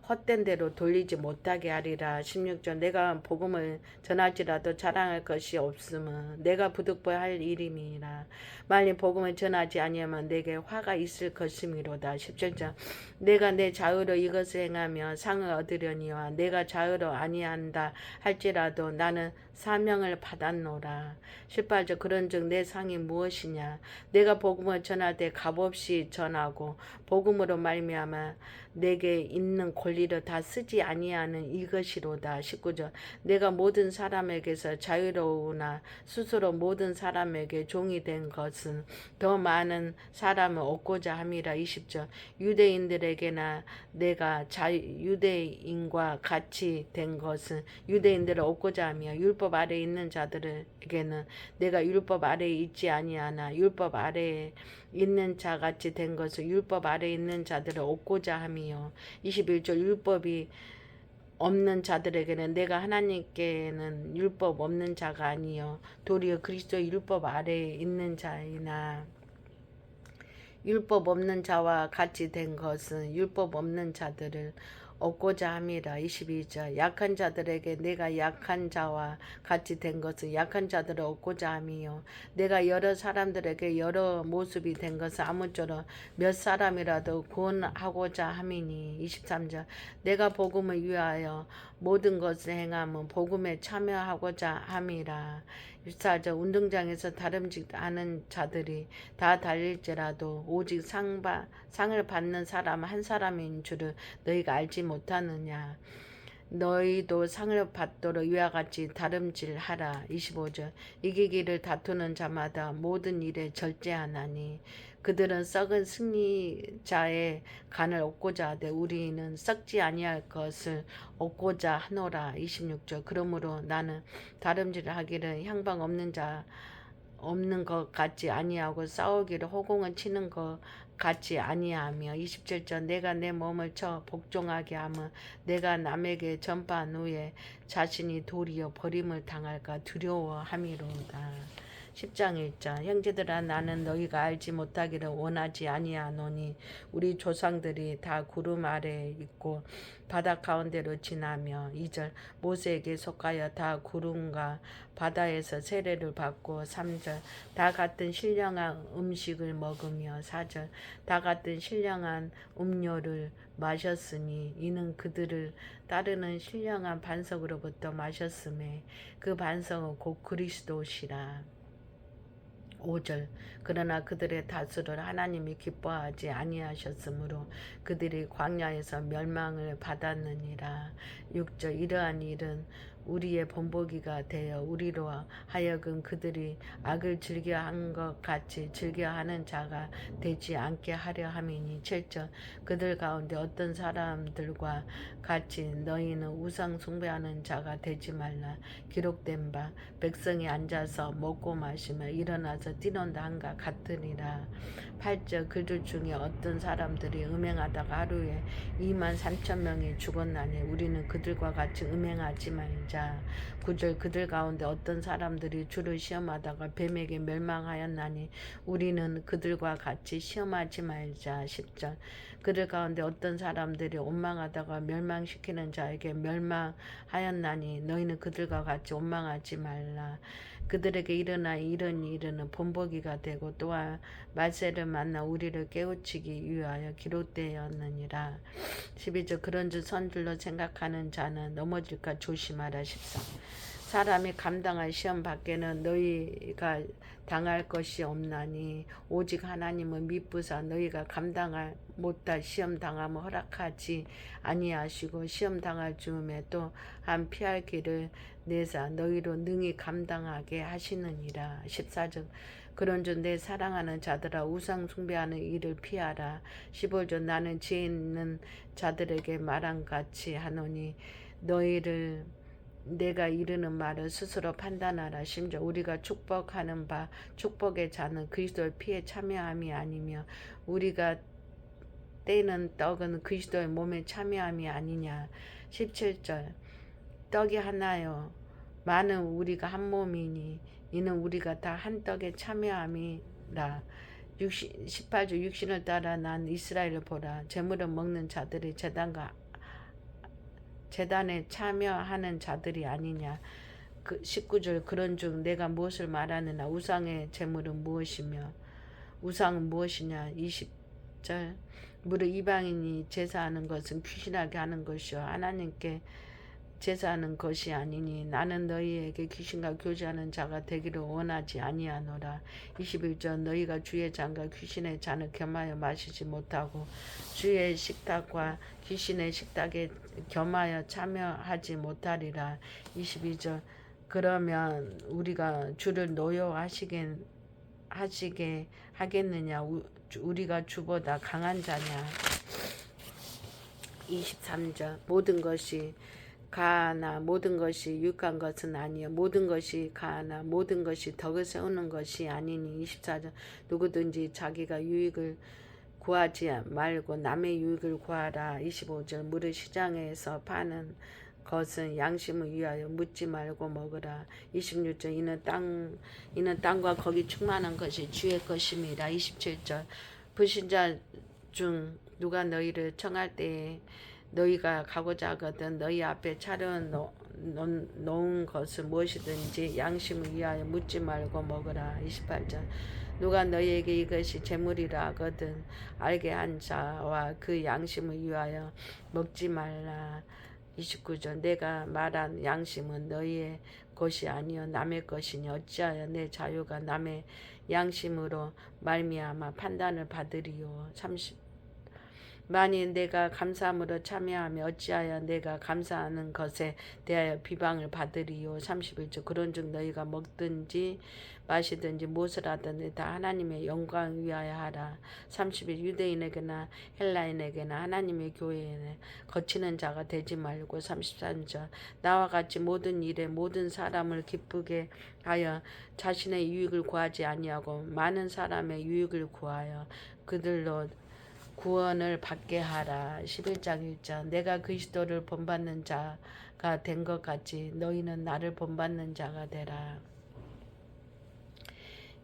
헛된 대로 돌리지 못하게 하리라. 16절 내가 복음을 전할지라도 자랑할 것이 없음은 내가 부득보야 할 일임이라. 만일 복음을 전하지 아니하면 내게 화가 있을 것이미로다. 17절 내가 내 자유로 이것을 행하며 상을 얻으려니와 내가 자유로 아니한다 할지라도 나는 사명을 받았노라. 18절 그런즉 내 상이 무엇이냐. 내가 복음을 전할 때 값없이 전하고 복음으로 말미암아 내게 있는 권리를 다 쓰지 아니하는 이것이로다. 19절 내가 모든 사람에게서 자유로우나 스스로 모든 사람에게 종이 된 것은 더 많은 사람을 얻고자 함이라. 20절 유대인들에게나 내가 유대인과 같이 된 것은 유대인들을 얻고자 하며 율법 아래에 있는 자들에게는 내가 율법 아래에 있지 아니하나 율법 아래에 있는 자같이 된 것을 율법 아래에 있는 자들을 얻고자 함이요. 21절 율법이 없는 자들에게는 내가 하나님께는 율법 없는 자가 아니요 도리어 그리스도 율법 아래에 있는 자이나. 율법 없는 자와 같이 된 것은 율법 없는 자들을 얻고자 함이라. 22절 약한 자들에게 내가 약한 자와 같이 된 것은 약한 자들을 얻고자 함이요 내가 여러 사람들에게 여러 모습이 된 것은 아무쪼록 몇 사람이라도 구원하고자 함이니. 23절 내가 복음을 위하여 모든 것을 행함은 복음에 참여하고자 함이라. 24절 운동장에서 다름질하는 자들이 다 달릴지라도 오직 상을 받는 사람 한 사람인 줄을 너희가 알지 못하느냐. 너희도 상을 받도록 이와 같이 다름질하라. 25절 이기기를 다투는 자마다 모든 일에 절제하나니 그들은 썩은 승리자의 간을 얻고자 하되 우리는 썩지 아니할 것을 얻고자 하노라. 26절 그러므로 나는 다름질을 하기를 향방 없는 것 같지 아니하고 싸우기를 호공을 치는 것 같지 아니하며. 27절 내가 내 몸을 쳐 복종하게 하면 내가 남에게 전파한 후에 자신이 도리어 버림을 당할까 두려워함이로다. 10장 1절 형제들아 나는 너희가 알지 못하기를 원하지 아니하노니 우리 조상들이 다 구름 아래에 있고 바다 가운데로 지나며 2절 모세에게 속하여 다 구름과 바다에서 세례를 받고 3절 다 같은 신령한 음식을 먹으며 4절 다 같은 신령한 음료를 마셨으니 이는 그들을 따르는 신령한 반석으로부터 마셨음에 그 반석은 곧 그리스도시라. 5절 그러나 그들의 다수를 하나님이 기뻐하지 아니하셨으므로 그들이 광야에서 멸망을 받았느니라. 6절 이러한 일은 우리의 본보기가 되어 우리로 하여금 그들이 악을 즐겨한 것 같이 즐겨하는 자가 되지 않게 하려 함이니 7절 그들 가운데 어떤 사람들과 같이 너희는 우상 숭배하는 자가 되지 말라. 기록된 바 백성이 앉아서 먹고 마시며 일어나서 뛰논다 한가 같으니라. 8절 그들 중에 어떤 사람들이 음행하다가 하루에 23,000명이 죽었나니 우리는 그들과 같이 음행하지 말자. 9절 그들 가운데 어떤 사람들이 주를 시험하다가 뱀에게 멸망하였나니 우리는 그들과 같이 시험하지 말자. 10절 그들 가운데 어떤 사람들이 원망하다가 멸망시키는 자에게 멸망하였나니 너희는 그들과 같이 원망하지 말라. 그들에게 일어나 이런 일은 본보기가 되고 또한 말세를 만나 우리를 깨우치기 위하여 기록되었느니라. 12절 그런즉 선줄로 생각하는 자는 넘어질까 조심하라. 13 사람이 감당할 시험 밖에는 너희가 당할 것이 없나니 오직 하나님은 미쁘사 너희가 감당할 못할 시험 당함을 허락하지 아니하시고 시험 당할 즈음에 또한 피할 길을 내사 너희로 능히 감당하게 하시느니라. 14절 그런즉 내 사랑하는 자들아 우상 숭배하는 일을 피하라. 15절 나는 지혜 있는 자들에게 말한 같이 하노니 너희를 내가 이르는 말을 스스로 판단하라. 심지어 우리가 축복하는 바 축복의 자는 그리스도의 피에 참여함이 아니며 우리가 떼는 떡은 그리스도의 몸에 참여함이 아니냐. 17절 떡이 하나요 많은 우리가 한 몸이니 이는 우리가 다 한 떡에 참여함이라. 18절 육신을 따라 난 이스라엘을 보라. 제물을 먹는 자들이 제단에 참여하는 자들이 아니냐. 19절 그런즉 내가 무엇을 말하느냐 우상의 제물은 무엇이며 우상은 무엇이냐. 20절 무릇 이방인이 제사하는 것은 귀신하게 하는 것이요 하나님께 제사하는 것이 아니니 나는 너희에게 귀신과 교제하는 자가 되기를 원하지 아니하노라. 21절 너희가 주의 잔과 귀신의 잔을 겸하여 마시지 못하고 주의 식탁과 귀신의 식탁에 겸하여 참여하지 못하리라. 22절 그러면 우리가 주를 노여하시게 하겠느냐. 우리가 주보다 강한 자냐. 23절 모든 것이 가하나 모든 것이 유익한 것은 아니요 모든 것이 가하나 모든 것이 덕을 세우는 것이 아니니. 24절 누구든지 자기가 유익을 구하지 말고 남의 유익을 구하라. 25절 무릇 시장에서 파는 것은 양심을 위하여 묻지 말고 먹으라. 26절 이는 땅과 거기 충만한 것이 주의 것임이라. 27절 불신자 중 누가 너희를 청할 때에 너희가 가고자 하거든 너희 앞에 차려놓은 것을 무엇이든지 양심을 위하여 묻지 말고 먹으라. 28절 누가 너희에게 이것이 재물이라 하거든 알게 한 자와 그 양심을 위하여 먹지 말라. 29절 내가 말한 양심은 너희의 것이 아니요 남의 것이니 어찌하여 내 자유가 남의 양심으로 말미암아 판단을 받으리요. 30 만일 내가 감사함으로 참여하며 어찌하여 내가 감사하는 것에 대하여 비방을 받으리요. 31절 그런즉 너희가 먹든지 마시든지 무엇을 하든지 다 하나님의 영광 위하여 하라. 30일 유대인에게나 헬라인에게나 하나님의 교회에 거치는 자가 되지 말고. 33절 나와 같이 모든 일에 모든 사람을 기쁘게 하여 자신의 유익을 구하지 아니하고 많은 사람의 유익을 구하여 그들로 구원을 받게 하라. 11장 1절 내가 그리스도를 본받는 자가 된 것 같이 너희는 나를 본받는 자가 되라.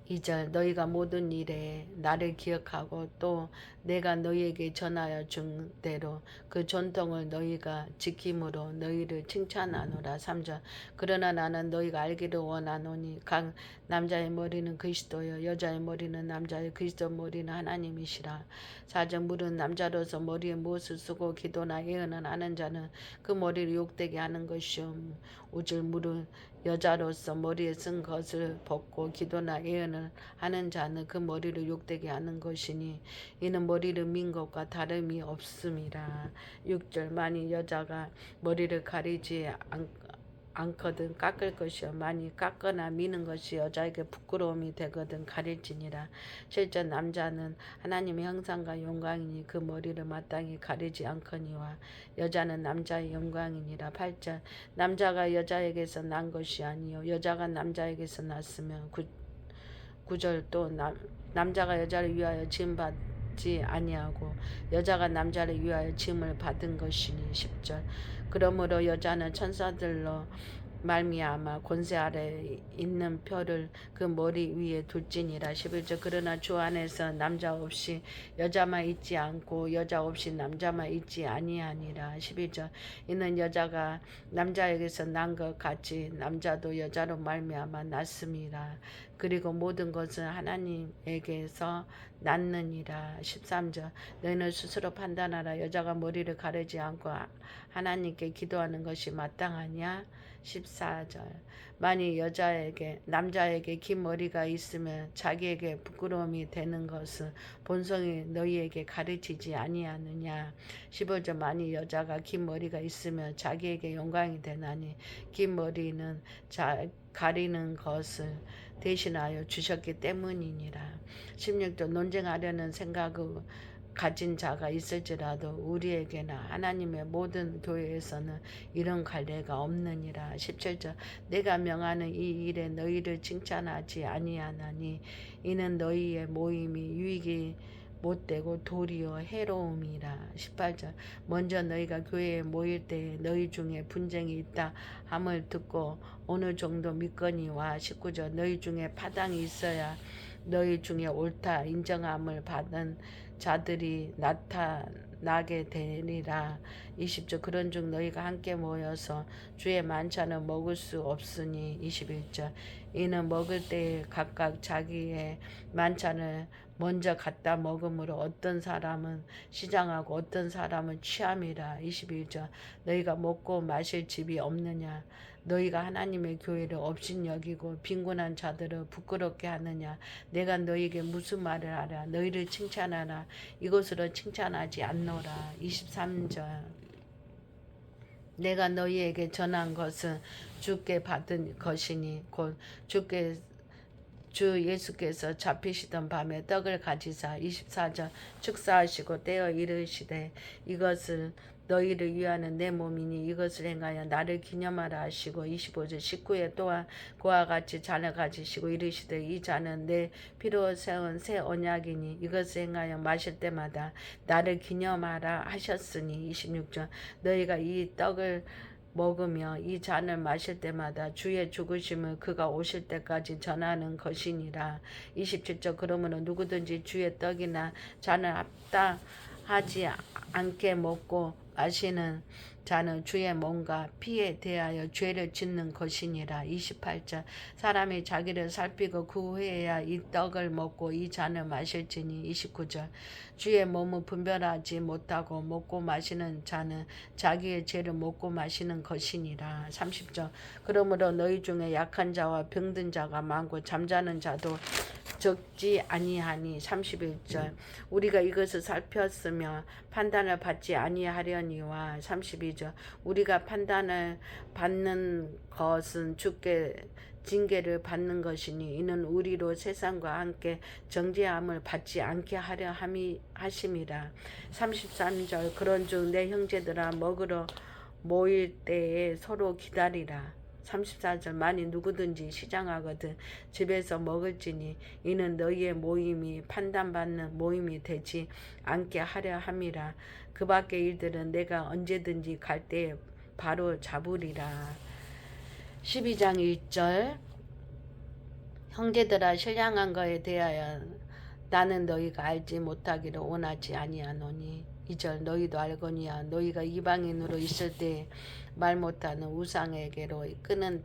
2절 너희가 모든 일에 나를 기억하고 또 내가 너희에게 전하여 준 대로 그 전통을 너희가 지킴으로 너희를 칭찬하노라. 3절 그러나 나는 너희가 알기를 원하노니 각 남자의 머리는 그리스도여 여자의 머리는 남자의 그리스도 머리는 하나님이시라. 4절 물은 남자로서 머리에 무엇을 쓰고 기도나 예언을 하는 자는 그 머리를 욕되게 하는 것이요 5절 물은 여자로서 머리에 쓴 것을 벗고 기도나 예언을 하는 자는 그 머리를 욕되게 하는 것이니 이는 머리를 민 것과 다름이 없음이라. 6절 만일 여자가 머리를 가리지 않거든 깎을 것이요 많이 깎거나 미는 것이 여자에게 부끄러움이 되거든 가릴지니라. 실제 남자는 하나님의 형상과 영광이니 그 머리를 마땅히 가리지 않거니와 여자는 남자의 영광이니라. 8절 남자가 여자에게서 난 것이 아니요 여자가 남자에게서 났으며 9절 또 남자가 여자를 위하여 지음 받지 아니하고 여자가 남자를 위하여 지음을 받은 것이니. 10절 그러므로 여자는 천사들로 말미암아 권세 아래 있는 표를 그 머리 위에 둘지니라. 11절 그러나 주 안에서 남자 없이 여자만 있지 않고 여자 없이 남자만 있지 아니하니라. 12절 이는 여자가 남자에게서 난 것 같이 남자도 여자로 말미암아 났음이라. 그리고 모든 것은 하나님에게서 낳느니라. 13절 너희는 스스로 판단하라. 여자가 머리를 가르지 않고 하나님께 기도하는 것이 마땅하냐. 14절 만일 남자에게 긴 머리가 있으면 자기에게 부끄러움이 되는 것은 본성이 너희에게 가르치지 아니하느냐. 15절 만일 여자가 긴 머리가 있으면 자기에게 영광이 되나니 긴 머리는 가리는 것을 대신하여 주셨기 때문이니라. 16절 논쟁하려는 생각을 가진 자가 있을지라도 우리에게나 하나님의 모든 교회에서는 이런 관례가 없느니라. 17절 내가 명하는 이 일에 너희를 칭찬하지 아니하나니 이는 너희의 모임이 유익이 못되고 도리어 해로움이라. 18절 먼저 너희가 교회에 모일 때에 너희 중에 분쟁이 있다 함을 듣고 어느 정도 믿거니와. 19절 너희 중에 파당이 있어야 너희 중에 옳다 인정함을 받은 자들이 나타나게 되리라. 20절 그런즉 너희가 함께 모여서 주의 만찬을 먹을 수 없으니. 21절 이는 먹을 때에 각각 자기의 만찬을 먼저 갖다 먹으므로 어떤 사람은 시장하고 어떤 사람은 취함이라. 21절 너희가 먹고 마실 집이 없느냐. 너희가 하나님의 교회를 업신여기고 빈곤한 자들을 부끄럽게 하느냐. 내가 너희에게 무슨 말을 하랴. 너희를 칭찬하라. 이것으로 칭찬하지 않노라. 23절 내가 너희에게 전한 것은 주께 받은 것이니 곧 주 예수께서 잡히시던 밤에 떡을 가지사 24절 축사하시고 떼어 이르시되 이것을 너희를 위하는 내 몸이니 이것을 행하여 나를 기념하라 하시고. 25절 19에 또한 그와 같이 잔을 가지시고 이르시되 이 잔은 내 피로 세운 새 언약이니 이것을 행하여 마실 때마다 나를 기념하라 하셨으니. 26절 너희가 이 떡을 먹으며 이 잔을 마실 때마다 주의 죽으심을 그가 오실 때까지 전하는 것이니라. 27절 그러므로 누구든지 주의 떡이나 잔을 합당하지 않게 먹고 마시는 자는 주의 몸과 피에 대하여 죄를 짓는 것이니라. 28절 사람이 자기를 살피고 그 후에야 이 떡을 먹고 이 잔을 마실지니. 29절 주의 몸을 분별하지 못하고 먹고 마시는 자는 자기의 죄를 먹고 마시는 것이니라. 30절 그러므로 너희 중에 약한 자와 병든 자가 많고 잠자는 자도 적지 아니하니. 31절 우리가 이것을 살폈으며 판단을 받지 아니하려니와. 32절 우리가 판단을 받는 것은 주께 징계를 받는 것이니 이는 우리로 세상과 함께 정죄함을 받지 않게 하려 하심이라. 33절 그런즉 내 형제들아 먹으러 모일 때에 서로 기다리라. 34절 만일 누구든지 시장하거든 집에서 먹을지니 이는 너희의 모임이 판단받는 모임이 되지 않게 하려 함이라. 그 밖의 일들은 내가 언제든지 갈 때에 바로 잡으리라. 12장 1절 형제들아 신령한 거에 대하여 나는 너희가 알지 못하기를 원하지 아니하노니 2절 너희도 알거니와 너희가 이방인으로 있을 때 말 못하는 우상에게로 끄는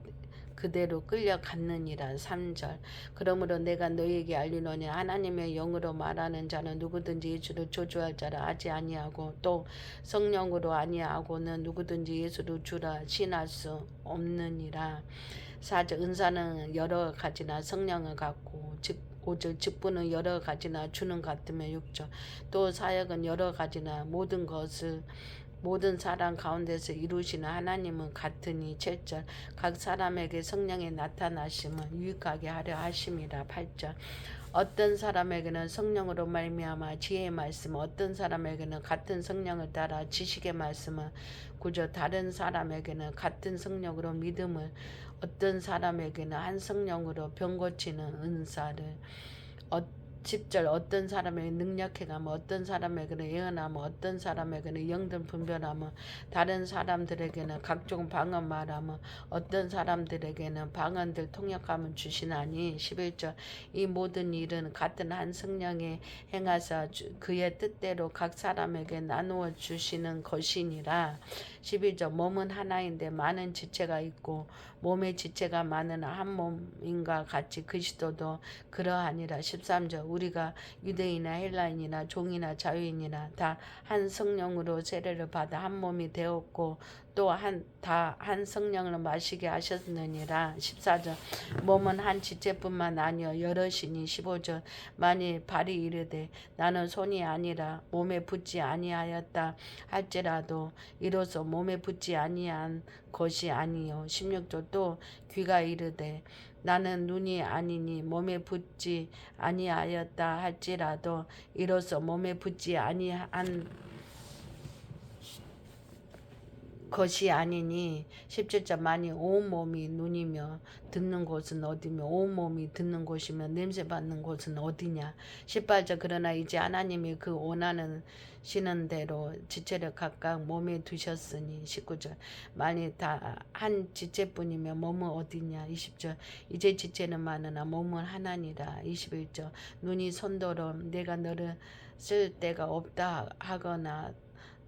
그대로 끌려갔느니라. 3절 그러므로 내가 너희에게 알리노니 하나님의 영으로 말하는 자는 누구든지 예수를 저주할 자라 하지 아니하고 또 성령으로 아니하고는 누구든지 예수를 주라 신할 수 없느니라. 4절 은사는 여러 가지나 성령은 같고 즉 5절 직분은 여러 가지나 주는 같으며 6절 또 사역은 여러 가지나 모든 사람 가운데서 이루시는 하나님은 같으니 7절 각 사람에게 성령의 나타나심은 유익하게 하려 하심이라. 8절 어떤 사람에게는 성령으로 말미암아 지혜의 말씀 어떤 사람에게는 같은 성령을 따라 지식의 말씀은 9절 다른 사람에게는 같은 성령으로 믿음을 어떤 사람에게는 한 성령으로 병 고치는 은사를 10절 어떤 사람에게 능력해가면 어떤 사람에게는 예언하면 어떤 사람에게는 영들 분별하면 다른 사람들에게는 각종 방언 말하면 어떤 사람들에게는 방언들 통역하면 주시나니 11절 이 모든 일은 같은 한 성령에 행하사 그의 뜻대로 각 사람에게 나누어 주시는 것이니라. 12절 몸은 하나인데 많은 지체가 있고 몸의 지체가 많은 한 몸인가 같이 그리스도도 그러하니라. 13절 우리가 유대인이나 헬라인이나 종이나 자유인이나 다 한 성령으로 세례를 받아 한 몸이 되었고 또 다 한 성령을 마시게 하셨느니라. 14절 몸은 한 지체뿐만 아니여 여럿이니 15절 만일 발이 이르되 나는 손이 아니라 몸에 붙지 아니하였다 할지라도 이로써 몸에 붙지 아니한 것이 아니요. 16절 또 귀가 이르되 나는 눈이 아니니 몸에 붙지 아니하였다 할지라도 이로써 몸에 붙지 아니한 것이 아니니 17절 만일 온몸이 눈이며 듣는 곳은 어디며 온몸이 듣는 곳이며 냄새 맡는 곳은 어디냐. 18절 그러나 이제 하나님이 그 원하는 시는 대로 지체를 각각 몸에 두셨으니 19절 만일 다 한 지체뿐이며 몸은 어디냐. 20절 이제 지체는 많으나 몸은 하나니라. 21절 눈이 손도로 내가 너를 쓸 데가 없다 하거나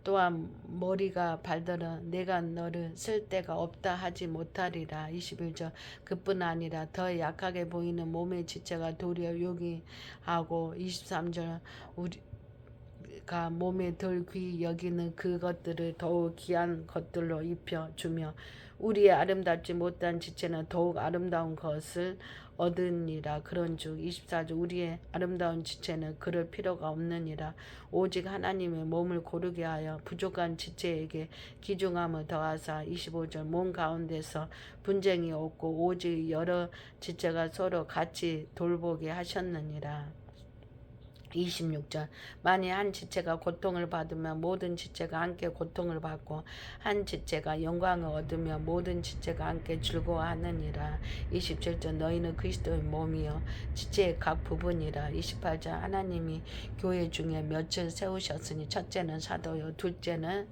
또한 머리가 발더러 내가 너를 쓸 데가 없다 하지 못하리라. 21절 그뿐 아니라 더 약하게 보이는 몸의 지체가 도리어 요기하고 23절 우리가 몸에 덜 귀히 여기는 그것들을 더욱 귀한 것들로 입혀주며 우리의 아름답지 못한 지체는 더욱 아름다운 것을 얻으니라. 그런즉 24절 우리의 아름다운 지체는 그럴 필요가 없느니라. 오직 하나님의 몸을 고르게 하여 부족한 지체에게 기중함을 더하사 25절 몸 가운데서 분쟁이 없고 오직 여러 지체가 서로 같이 돌보게 하셨느니라. 26절 만일 한 지체가 고통을 받으면 모든 지체가 함께 고통을 받고 한 지체가 영광을 얻으며 모든 지체가 함께 즐거워하느니라. 27절 너희는 그리스도의 몸이요 지체의 각 부분이라. 28절 하나님이 교회 중에 몇을 세우셨으니 첫째는 사도요 둘째는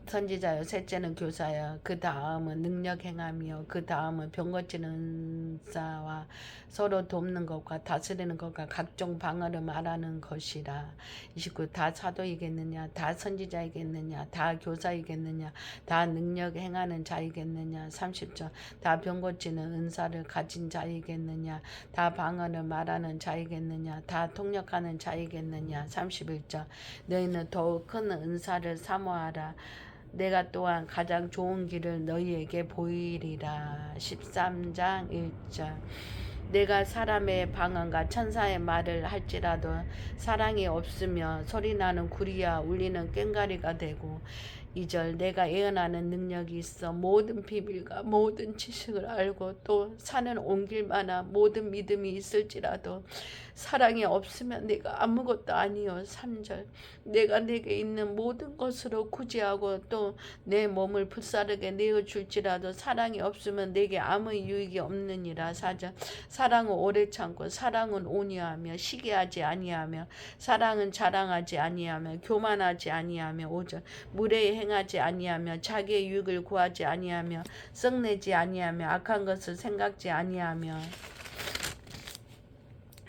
선지자요 셋째는 교사요 그 다음은 능력 행함이요 그 다음은 병 고치는 은사와 서로 돕는 것과 다스리는 것과 각종 방언을 말하는 것이라. 29 다 사도이겠느냐 다 선지자이겠느냐 다 교사이겠느냐 다 능력 행하는 자이겠느냐. 30절 다 병 고치는 은사를 가진 자이겠느냐 다 방언을 말하는 자이겠느냐 다 통역하는 자이겠느냐. 31절 너희는 더욱 큰 은사를 사모하라. 내가 또한 가장 좋은 길을 너희에게 보이리라. 13장 1절 내가 사람의 방언과 천사의 말을 할지라도 사랑이 없으며 소리나는 구리와 울리는 꽹과리가 되고 2절 내가 예언하는 능력이 있어 모든 비밀과 모든 지식을 알고 또 산을 옮길 만한 모든 믿음이 있을지라도 사랑이 없으면 내가 아무것도 아니요. 3절 내가 내게 있는 모든 것으로 구제하고 또 내 몸을 불사르게 내어줄지라도 사랑이 없으면 내게 아무 유익이 없느니라. 4절 사랑은 오래 참고 사랑은 온유하며 시기하지 아니하며 사랑은 자랑하지 아니하며 교만하지 아니하며 5절 무례히 행하지 아니하며 자기의 유익을 구하지 아니하며 썩내지 아니하며 악한 것을 생각지 아니하며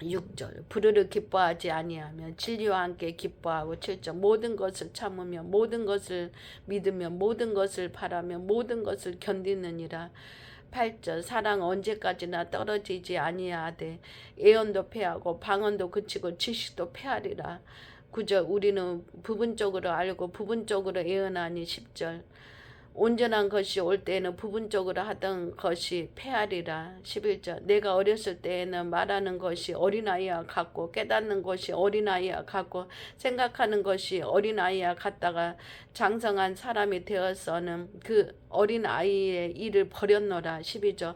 6절 부르르 기뻐하지 아니하며 진리와 함께 기뻐하고 7절 모든 것을 참으며 모든 것을 믿으며 모든 것을 바라며 모든 것을 견디느니라. 8절 사랑 언제까지나 떨어지지 아니하되 예언도 패하고 방언도 그치고 지식도 패하리라. 9절 우리는 부분적으로 알고 부분적으로 예언하니. 10절 온전한 것이 올 때에는 부분적으로 하던 것이 패하리라. 11절 내가 어렸을 때에는 말하는 것이 어린아이와 같고 깨닫는 것이 어린아이와 같고 생각하는 것이 어린아이와 같다가 장성한 사람이 되어서는 그 어린아이의 일을 버렸노라. 12절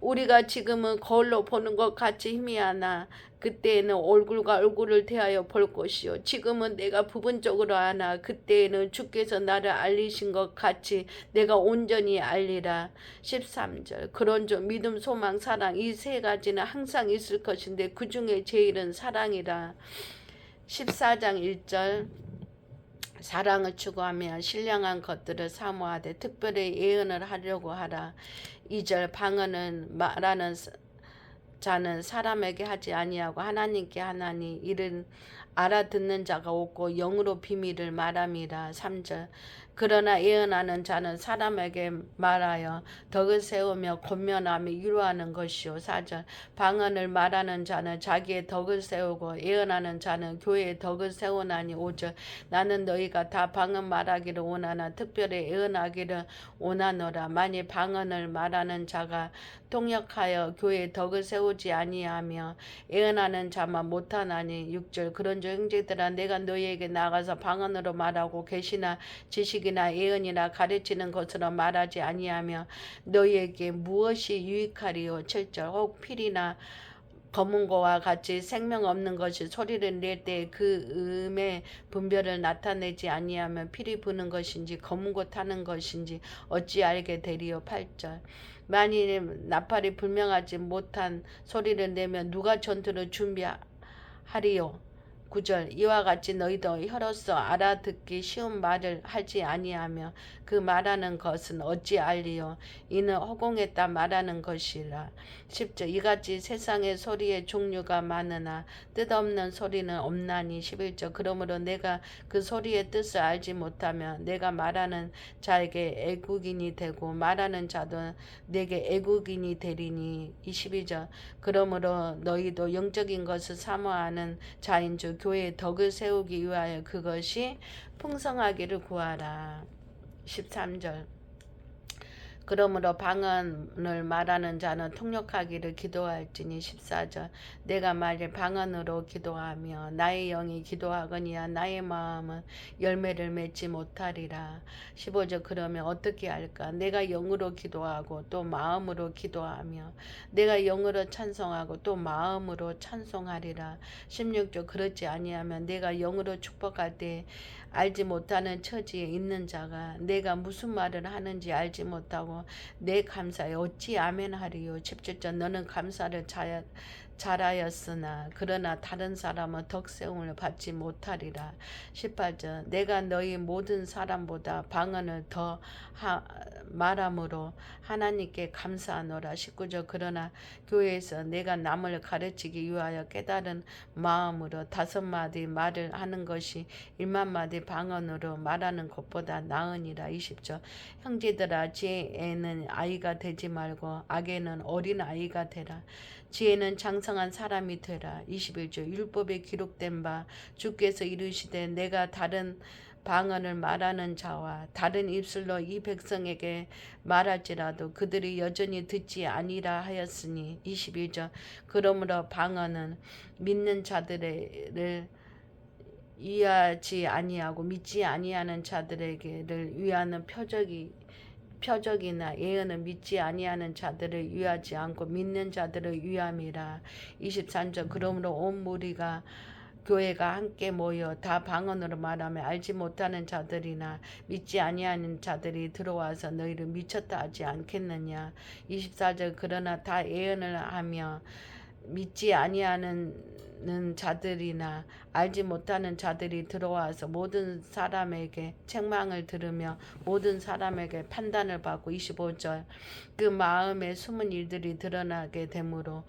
우리가 지금은 거울로 보는 것 같이 희미하나 그때에는 얼굴과 얼굴을 대하여 볼 것이요 지금은 내가 부분적으로 아나 그때에는 주께서 나를 알리신 것 같이 내가 온전히 알리라. 13절 그런즉 믿음 소망 사랑 이 세 가지는 항상 있을 것인데 그 중에 제일은 사랑이라. 14장 1절 사랑을 추구하며 신령한 것들을 사모하되 특별히 예언을 하려고 하라. 2절 방언은 말하는 자는 사람에게 하지 아니하고 하나님께 하나니 이는 알아듣는 자가 없고 영으로 비밀을 말함이라. 3절 그러나 예언하는 자는 사람에게 말하여 덕을 세우며 권면하며 위로하는 것이요. 4절 방언을 말하는 자는 자기의 덕을 세우고 예언하는 자는 교회의 덕을 세우나니. 5절 나는 너희가 다 방언 말하기를 원하나 특별히 예언하기를 원하노라. 만일 방언을 말하는 자가 통역하여 교회의 덕을 세우지 아니하며 예언하는 자만 못하나니. 6절 그런즉 형제들아 내가 너희에게 나가서 방언으로 말하고 계시나 지식이나 예언이나 가르치는 것으로 말하지 아니하며 너희에게 무엇이 유익하리요. 7절 혹 필이나 검은 거와 같이 생명 없는 것이 소리를 낼 때 그 음의 분별을 나타내지 아니하면 필이 부는 것인지 검은 거 타는 것인지 어찌 알게 되리요. 8절 만일 나팔이 불명하지 못한 소리를 내면 누가 전투를 준비하리요. 9절 이와 같이 너희도 혀로서 알아듣기 쉬운 말을 하지 아니하며 그 말하는 것은 어찌 알리요. 이는 허공에다 말하는 것이라. 10절 이같이 세상의 소리의 종류가 많으나 뜻없는 소리는 없나니. 11절 그러므로 내가 그 소리의 뜻을 알지 못하면 내가 말하는 자에게 애국인이 되고 말하는 자도 내게 애국인이 되리니. 22절 그러므로 너희도 영적인 것을 사모하는 자인 줄 교회의 덕을 세우기 위하여 그것이 풍성하기를 구하라. 13절 그러므로 방언을 말하는 자는 통역하기를 기도할지니. 14절 내가 만일 방언으로 기도하며 나의 영이 기도하거니와 나의 마음은 열매를 맺지 못하리라. 15절 그러면 어떻게 할까? 내가 영으로 기도하고 또 마음으로 기도하며 내가 영으로 찬송하고 또 마음으로 찬송하리라. 16절 그렇지 아니하면 내가 영으로 축복할 때 알지 못하는 처지에 있는 자가 내가 무슨 말을 하는지 알지 못하고 내 감사에 어찌 아멘하리요. 17절 너는 감사를 잘하였으나 그러나 다른 사람은 덕세움을 받지 못하리라. 18절 내가 너희 모든 사람보다 방언을 더 말함으로 하나님께 감사하노라. 19절 그러나 교회에서 내가 남을 가르치기 위하여 깨달은 마음으로 5마디 말을 하는 것이 1만마디 방언으로 말하는 것보다 나으니라. 20절 형제들아 지혜에는 아이가 되지 말고 악에는 어린 아이가 되라. 지혜는 장성한 사람이 되라. 21절 율법에 기록된 바 주께서 이르시되 내가 다른 방언을 말하는 자와 다른 입술로 이 백성에게 말할지라도 그들이 여전히 듣지 아니라 하였으니. 21절 그러므로 방언은 믿는 자들을 위하지 아니하고 믿지 아니하는 자들에게를 위하는 표적이나 예언은 믿지 아니하는 자들을 위하지 않고 믿는 자들을 위함이라. 23절 그러므로 온 무리가 교회가 함께 모여 다 방언으로 말하며 알지 못하는 자들이나 믿지 아니하는 자들이 들어와서 너희를 미쳤다 하지 않겠느냐. 24절 그러나 다 예언을 하며 믿지 아니하는 자들이나 알지 못하는 자들이 들어와서 모든 사람에게 책망을 들으며 모든 사람에게 판단을 받고. 25절 그 마음에 숨은 일들이 드러나게 되므로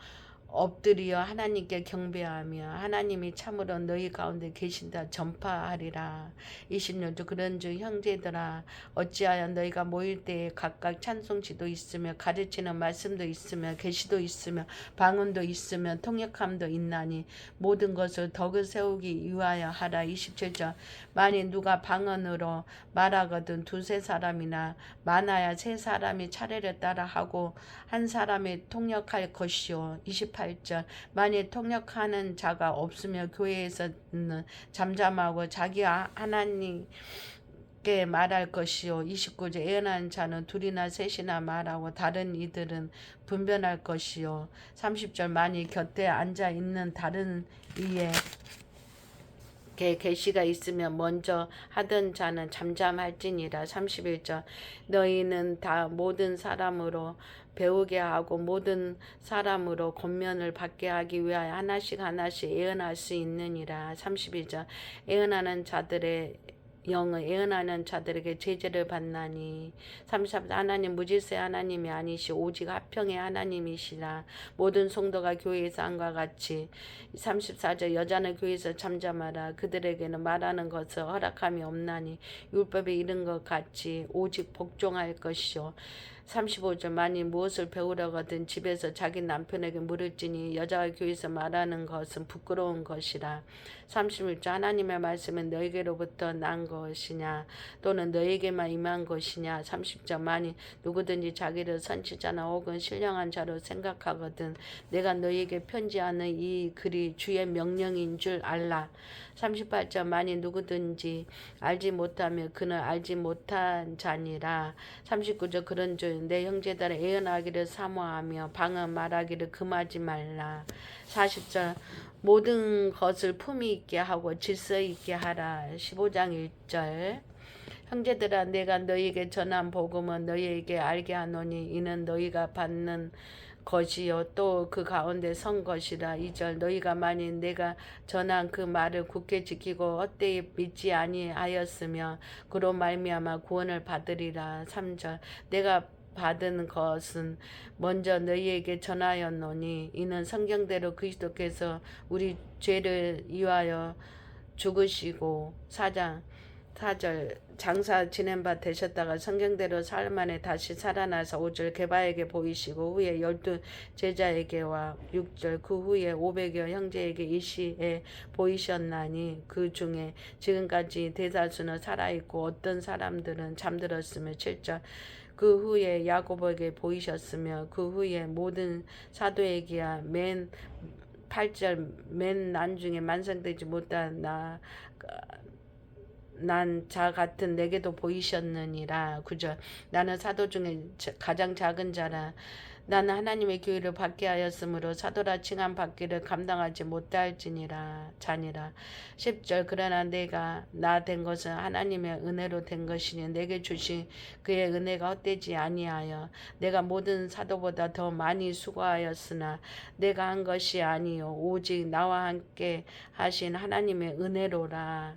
엎드려 하나님께 경배하며 하나님이 참으로 너희 가운데 계신다 전파하리라. 26절 그런즉 형제들아 어찌하여 너희가 모일 때에 각각 찬송시도 있으며 가르치는 말씀도 있으며 계시도 있으며 방언도 있으며 통역함도 있나니 모든 것을 덕을 세우기 위하여 하라. 27절 만일 누가 방언으로 말하거든 두세 사람이나 많아야 세 사람이 차례를 따라 하고 한 사람이 통역할 것이요. 28절 만일 통역하는 자가 없으며 교회에서는 잠잠하고 자기 하나님께 말할 것이요. 29절 예언하는 자는 둘이나 셋이나 말하고 다른 이들은 분변할 것이요. 30절 만일 곁에 앉아 있는 다른 이에 계시가 있으면 먼저 하던 자는 잠잠할지니라. 31절 너희는 다 모든 사람으로 배우게 하고 모든 사람으로 권면을 받게 하기 위하여 하나씩 하나씩 예언할 수 있느니라. 32절 예언하는 자들의 영은 예언하는 자들에게 제재를 받나니. 33절 하나님 무질서 하나님이 아니시 오직 화평의 하나님이시라. 모든 성도가 교회에서 한과 같이. 34절 여자는 교회에서 잠잠하라. 그들에게는 말하는 것을 허락함이 없나니 율법에 이른 것 같이 오직 복종할 것이요. 35절 만일 무엇을 배우려거든 집에서 자기 남편에게 물을지니 여자가 교회에서 말하는 것은 부끄러운 것이라. 36절 하나님의 말씀은 너에게로부터 난 것이냐 또는 너에게만 임한 것이냐. 30절 만일 누구든지 자기를 선지자나 혹은 신령한 자로 생각하거든 내가 너에게 편지하는 이 글이 주의 명령인 줄 알라. 38절 만일 누구든지 알지 못하며 그는 알지 못한 자니라. 39절 그런즉 내 형제들아 예언하기를 사모하며 방언 말하기를 금하지 말라. 40절 모든 것을 품위 있게 하고 질서 있게 하라. 15장 1절 형제들아 내가 너희에게 전한 복음은 너희에게 알게 하노니 이는 너희가 받는 것이요 또 그 가운데 선 것이라. 2절 너희가 만일 내가 전한 그 말을 굳게 지키고 헛되이 믿지 아니하였으며 그로 말미암아 구원을 받으리라. 3절 내가 받은 것은 먼저 너희에게 전하였노니 이는 성경대로 그리스도께서 우리 죄를 위하여 죽으시고 4절 장사 지낸 바 되셨다가 성경대로 사흘 만에 다시 살아나서 5절 게바에게 보이시고 후에 12 제자에게와 6절 그 후에 500여 형제에게 일시에 보이셨나니 그 중에 지금까지 대다수는 살아있고 어떤 사람들은 잠들었으며 7절 그 후에 야고보에게 보이셨으며 그 후에 모든 사도에게야 맨 8절 맨 난중에 만성되지 못한 난 자 같은 내게도 보이셨느니라. 9절 나는 사도 중에 가장 작은 자라. 나는 하나님의 교회를 받게 하였으므로 사도라 칭함 받기를 감당하지 못할지니라 자니라. 10절 그러나 내가 나 된 것은 하나님의 은혜로 된 것이니 내게 주신 그의 은혜가 헛되지 아니하여 내가 모든 사도보다 더 많이 수고하였으나 내가 한 것이 아니요 오직 나와 함께 하신 하나님의 은혜로라.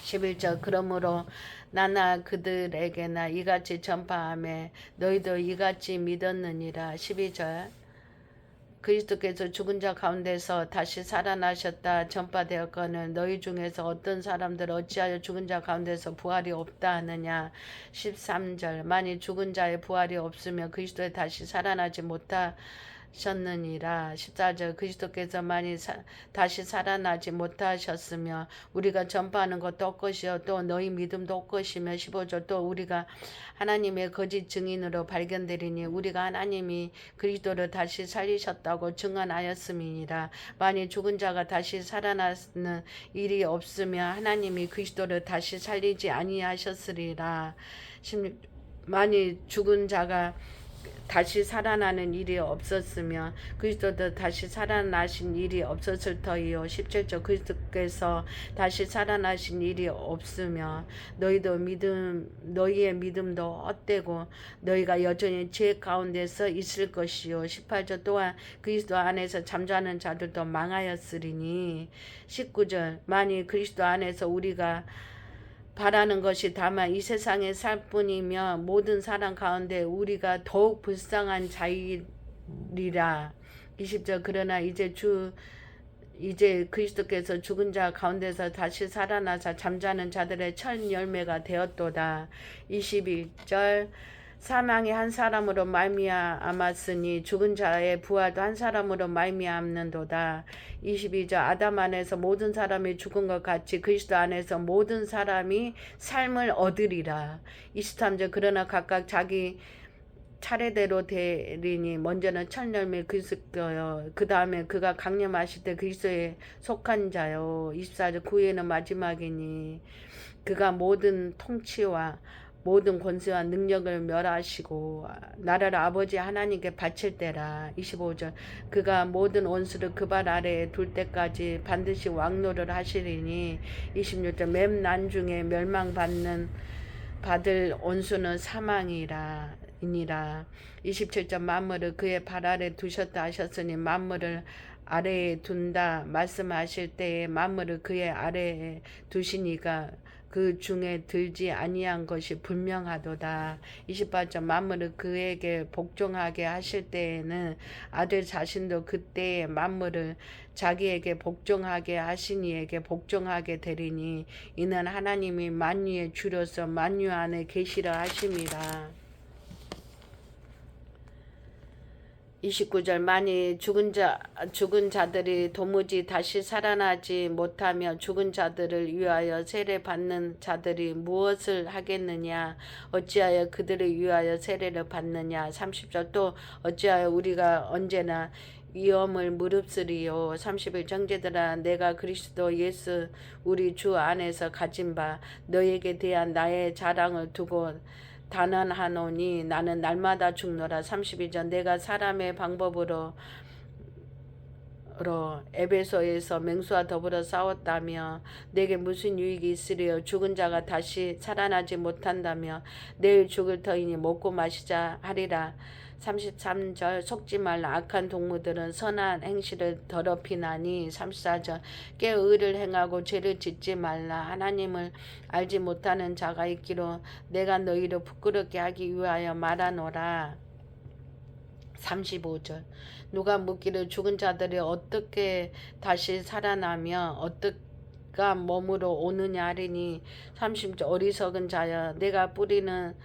11절 그러므로 나나 그들에게나 이같이 전파하며 너희도 이같이 믿었느니라. 12절 그리스도께서 죽은 자 가운데서 다시 살아나셨다 전파되었거늘 너희 중에서 어떤 사람들 어찌하여 죽은 자 가운데서 부활이 없다 하느냐. 13절 만일 죽은 자의 부활이 없으며 그리스도에 다시 살아나지 못하셨느니라. 14절 그리스도께서 만일 다시 살아나지 못하셨으며 우리가 전파하는 것도 헛것이요 또 너희 믿음도 헛것이며 15절 또 우리가 하나님의 거짓 증인으로 발견되리니 우리가 하나님이 그리스도를 다시 살리셨다고 증언하였음이니라. 만일 죽은 자가 다시 살아나는 일이 없으며 하나님이 그리스도를 다시 살리지 아니하셨으리라. 만일 죽은 자가 다시 살아나는 일이 없었으며 그리스도도 다시 살아나신 일이 없었을 터이요. 17절 그리스도께서 다시 살아나신 일이 없으며 너희의 믿음도 헛되고 너희가 여전히 죄 가운데서 있을 것이요. 18절 또한 그리스도 안에서 잠자는 자들도 망하였으리니. 19절 만일 그리스도 안에서 우리가 바라는 것이 다만 이 세상에 살 뿐이며 모든 사람 가운데 우리가 더욱 불쌍한 자이리라. 20절 그러나 이제 그리스도께서 죽은 자 가운데서 다시 살아나사 잠자는 자들의 첫 열매가 되었도다. 22절 사망이 한 사람으로 말미암았으니 죽은 자의 부활도 한 사람으로 말미암는도다. 22절 아담 안에서 모든 사람이 죽은 것 같이 그리스도 안에서 모든 사람이 삶을 얻으리라. 23절 그러나 각각 자기 차례대로 되리니 먼저는 첫 열매 그리스도여 그 다음에 그가 강림하실 때 그리스도에 속한 자요. 24절 그 후에는 마지막이니 그가 모든 통치와 모든 권세와 능력을 멸하시고 나라를 아버지 하나님께 바칠 때라. 25절 그가 모든 원수를 그 발 아래에 둘 때까지 반드시 왕노를 하시리니. 26절 맨 난중에 받을 원수는 사망이라. 27절 만물을 그의 발 아래 두셨다 하셨으니 만물을 아래에 둔다 말씀하실 때에 만물을 그의 아래에 두시니까 그 중에 들지 아니한 것이 분명하도다. 28절 만물을 그에게 복종하게 하실 때에는 아들 자신도 그때에 만물을 자기에게 복종하게 하신 이에게 복종하게 되리니 이는 하나님이 만유의 주로서 만유 안에 계시라 하심이라. 29절 만일 죽은 자들이 도무지 다시 살아나지 못하며 죽은 자들을 위하여 세례 받는 자들이 무엇을 하겠느냐 어찌하여 그들을 위하여 세례를 받느냐. 30절 또 어찌하여 우리가 언제나 위험을 무릅쓰리요. 31 형제들아 내가 그리스도 예수 우리 주 안에서 가진 바 너에게 대한 나의 자랑을 두고 단언하노니 나는 날마다 죽노라. 32절 내가 사람의 방법으로 에베소에서 맹수와 더불어 싸웠다며 내게 무슨 유익이 있으리요. 죽은 자가 다시 살아나지 못한다며 내일 죽을 터이니 먹고 마시자 하리라. 33절 속지 말라 악한 동무들은 선한 행실을 더럽히나니. 34절 깨 의를 행하고 죄를 짓지 말라. 하나님을 알지 못하는 자가 있기로 내가 너희를 부끄럽게 하기 위하여 말하노라. 35절 누가 묻기를 죽은 자들이 어떻게 다시 살아나며 어떻게 몸으로 오느냐 하리니. 30절 어리석은 자여 내가 뿌리는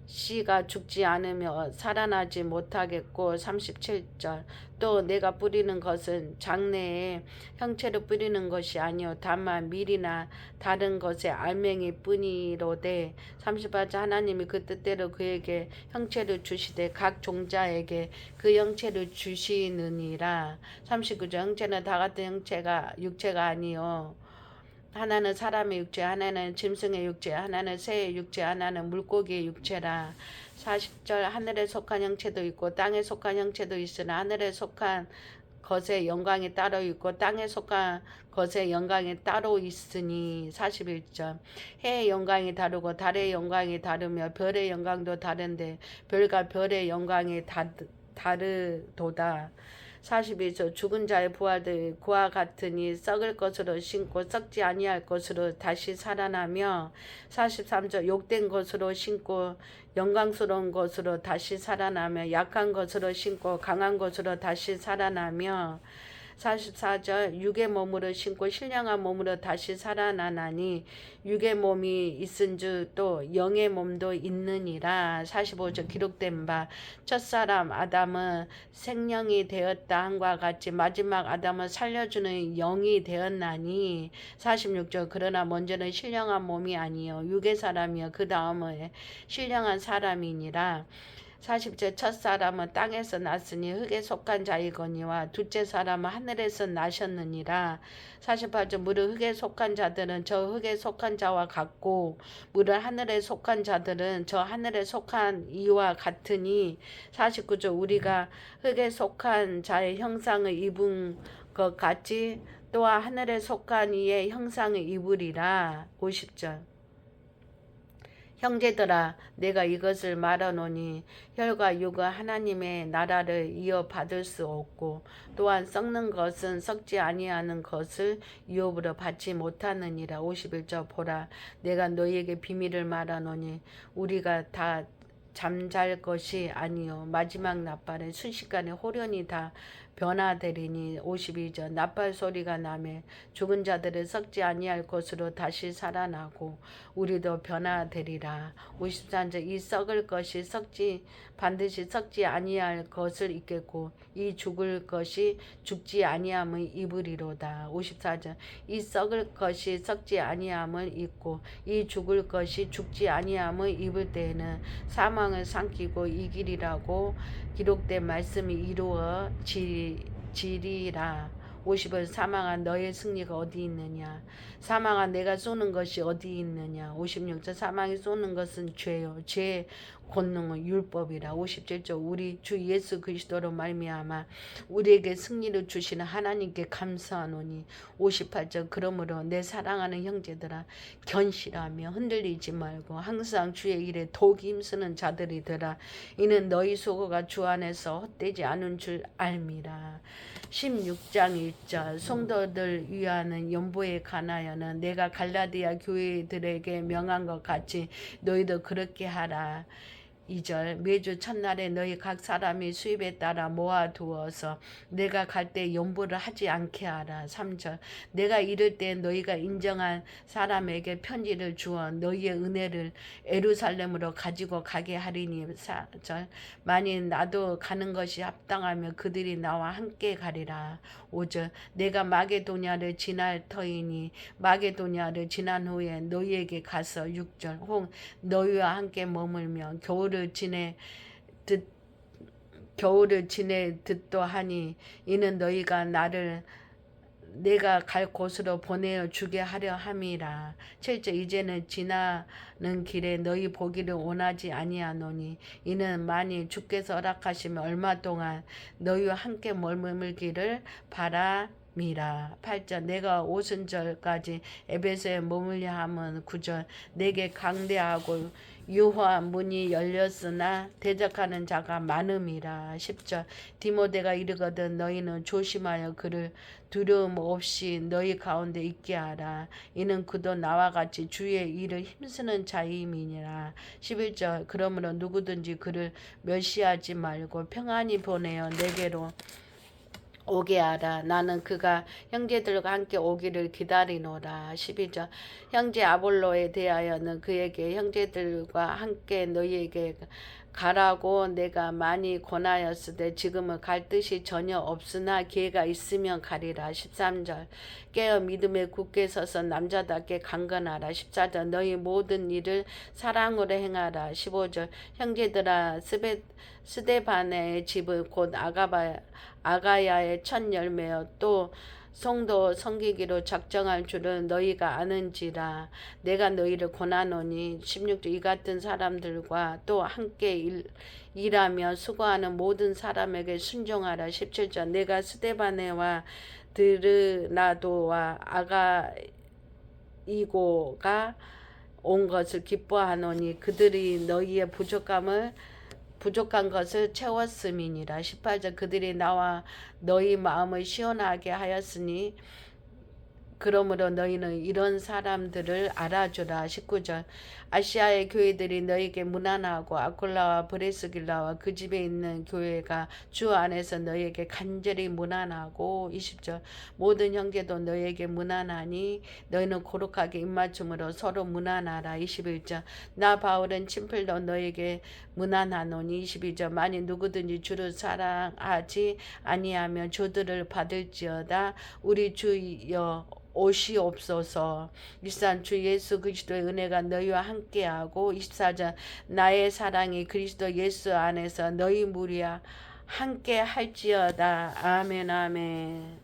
씨가 죽지 않으며 살아나지 못하겠고. 37절 또 내가 뿌리는 것은 장래에 형체로 뿌리는 것이 아니요 다만 밀이나 다른 것의 알맹이 뿐이로되. 38절 하나님이 그 뜻대로 그에게 형체를 주시되 각 종자에게 그 형체를 주시느니라. 39절 형체는 다 같은 형체가 육체가 아니요 하나는 사람의 육체, 하나는 짐승의 육체, 하나는 새의 육체, 하나는 물고기의 육체라. 40절 하늘에 속한 형체도 있고 땅에 속한 형체도 있으나 하늘에 속한 것의 영광이 따로 있고 땅에 속한 것의 영광이 따로 있으니. 41절 해의 영광이 다르고 달의 영광이 다르며 별의 영광도 다른데 별과 별의 영광이 다르도다. 42절 죽은 자의 부활들 그와 같으니 썩을 것으로 신고 썩지 아니할 것으로 다시 살아나며. 43절 욕된 것으로 신고 영광스러운 것으로 다시 살아나며 약한 것으로 신고 강한 것으로 다시 살아나며. 44절 육의 몸으로 신고 신령한 몸으로 다시 살아나나니 육의 몸이 있은즉 또 영의 몸도 있느니라. 45절 기록된 바 첫사람 아담은 생명이 되었다 함과 같이 마지막 아담은 살려주는 영이 되었나니. 46절 그러나 먼저는 신령한 몸이 아니요 육의 사람이요 그 다음에 신령한 사람이니라. 40절 첫사람은 땅에서 났으니 흙에 속한 자이거니와 둘째 사람은 하늘에서 나셨느니라. 48절 무릇 흙에 속한 자들은 저 흙에 속한 자와 같고 무릇 하늘에 속한 자들은 저 하늘에 속한 이와 같으니. 49절 우리가 흙에 속한 자의 형상을 입은 것 같이 또한 하늘에 속한 이의 형상을 입으리라. 50절 형제들아 내가 이것을 말하노니 혈과 육은 하나님의 나라를 이어받을 수 없고 또한 썩는 것은 썩지 아니하는 것을 유업으로 받지 못하느니라. 51절 보라 내가 너희에게 비밀을 말하노니 우리가 다 잠잘 것이 아니요 마지막 낮발에 순식간에 호련히 다 변화되리니 52절 나팔 소리가 나매 죽은 자들을 썩지 아니할 것으로 다시 살아나고 우리도 변화되리라. 53절 이 썩을 것이 반드시 썩지 아니할 것을 입겠고 이 죽을 것이 죽지 아니함을 입으리로다. 54절 이 썩을 것이 썩지 아니함을 입고 이 죽을 것이 죽지 아니함을 입을 때에는 사망을 삼키고 이기리라고 기록된 말씀이 이루어지리라. 50을 사망한 너의 승리가 어디 있느냐. 사망한 내가 쏘는 것이 어디 있느냐. 56절 사망이 쏘는 것은 죄요. 죄의 권능은 율법이라. 57절 우리 주 예수 그리스도로 말미암아 우리에게 승리를 주시는 하나님께 감사하노니. 58절 그러므로 내 사랑하는 형제들아 견실하며 흔들리지 말고 항상 주의 일에 더욱 힘쓰는 자들이더라. 이는 너희 소고가 주 안에서 헛되지 않은 줄 알미라. 16장 1절 성도들 위하는 연보에 관하여는 내가 갈라디아 교회들에게 명한 것 같이 너희도 그렇게 하라. 2절 매주 첫날에 너희 각 사람이 수입에 따라 모아두어서 내가 갈 때 연보를 하지 않게 하라. 3절 내가 이를 때 너희가 인정한 사람에게 편지를 주어 너희의 은혜를 예루살렘으로 가지고 가게 하리니. 4절 만일 나도 가는 것이 합당하며 그들이 나와 함께 가리라. 5절 내가 마게도냐를 지날 터이니 마게도냐를 지난 후에 너희에게 가서 6절 혹 너희와 함께 머물며 겨울을 지내 듣도 하니 이는 너희가 내가 갈 곳으로 보내어 주게 하려 함이라. 7절 이제는 지나는 길에 너희 보기를 원하지 아니하노니 이는 만일 주께서 허락하시면 얼마 동안 너희와 함께 머물기를 바람이라. 8절 내가 오순절까지 에베소에 머물려 함은 9절 내게 강대하고 유화한 문이 열렸으나 대적하는 자가 많음이라. 10절 디모데가 이르거든 너희는 조심하여 그를 두려움 없이 너희 가운데 있게 하라. 이는 그도 나와 같이 주의 일을 힘쓰는 자임이니라. 11절 그러므로 누구든지 그를 멸시하지 말고 평안히 보내어 내게로 오게 하라. 나는 그가 형제들과 함께 오기를 기다리노라. 12절 형제 아볼로에 대하여는 그에게 형제들과 함께 너희에게 가라고 내가 많이 권하였으되 지금은 갈 뜻이 전혀 없으나 기회가 있으면 가리라. 13절 깨어 믿음에 굳게 서서 남자답게 강건하라. 14절 너희 모든 일을 사랑으로 행하라. 15절 형제들아 스데반의 집은 곧 아가야의 첫 열매여 또 성도 섬기기로 작정할 줄은 너희가 아는지라. 내가 너희를 권하노니 16절 이 같은 사람들과 또 함께 일하며 수고하는 모든 사람에게 순종하라. 17절 내가 스데바네와 드르나도와 아가이고가 온 것을 기뻐하노니 그들이 너희의 부족한 것을 채웠음이니라. 18절 그들이 나와 너희 마음을 시원하게 하였으니 그러므로 너희는 이런 사람들을 알아주라. 19절 아시아의 교회들이 너희에게 무난하고 아콜라와 브레스길라와 그 집에 있는 교회가 주 안에서 너희에게 간절히 무난하고. 20절 모든 형제도 너희에게 무난하니 너희는 거룩하게 입맞춤으로 서로 무난하라. 21절 나 바울은 친필도 너희에게 무난하노니. 22절 만일 누구든지 주를 사랑하지 아니하면 저들을 받을지어다. 우리 주여 오시옵소서. 일산 주 예수 그리스도의 은혜가 너희와 함께하고. 24절 나의 사랑이 그리스도 예수 안에서 너희 무리와 함께 할지어다. 아멘 아멘.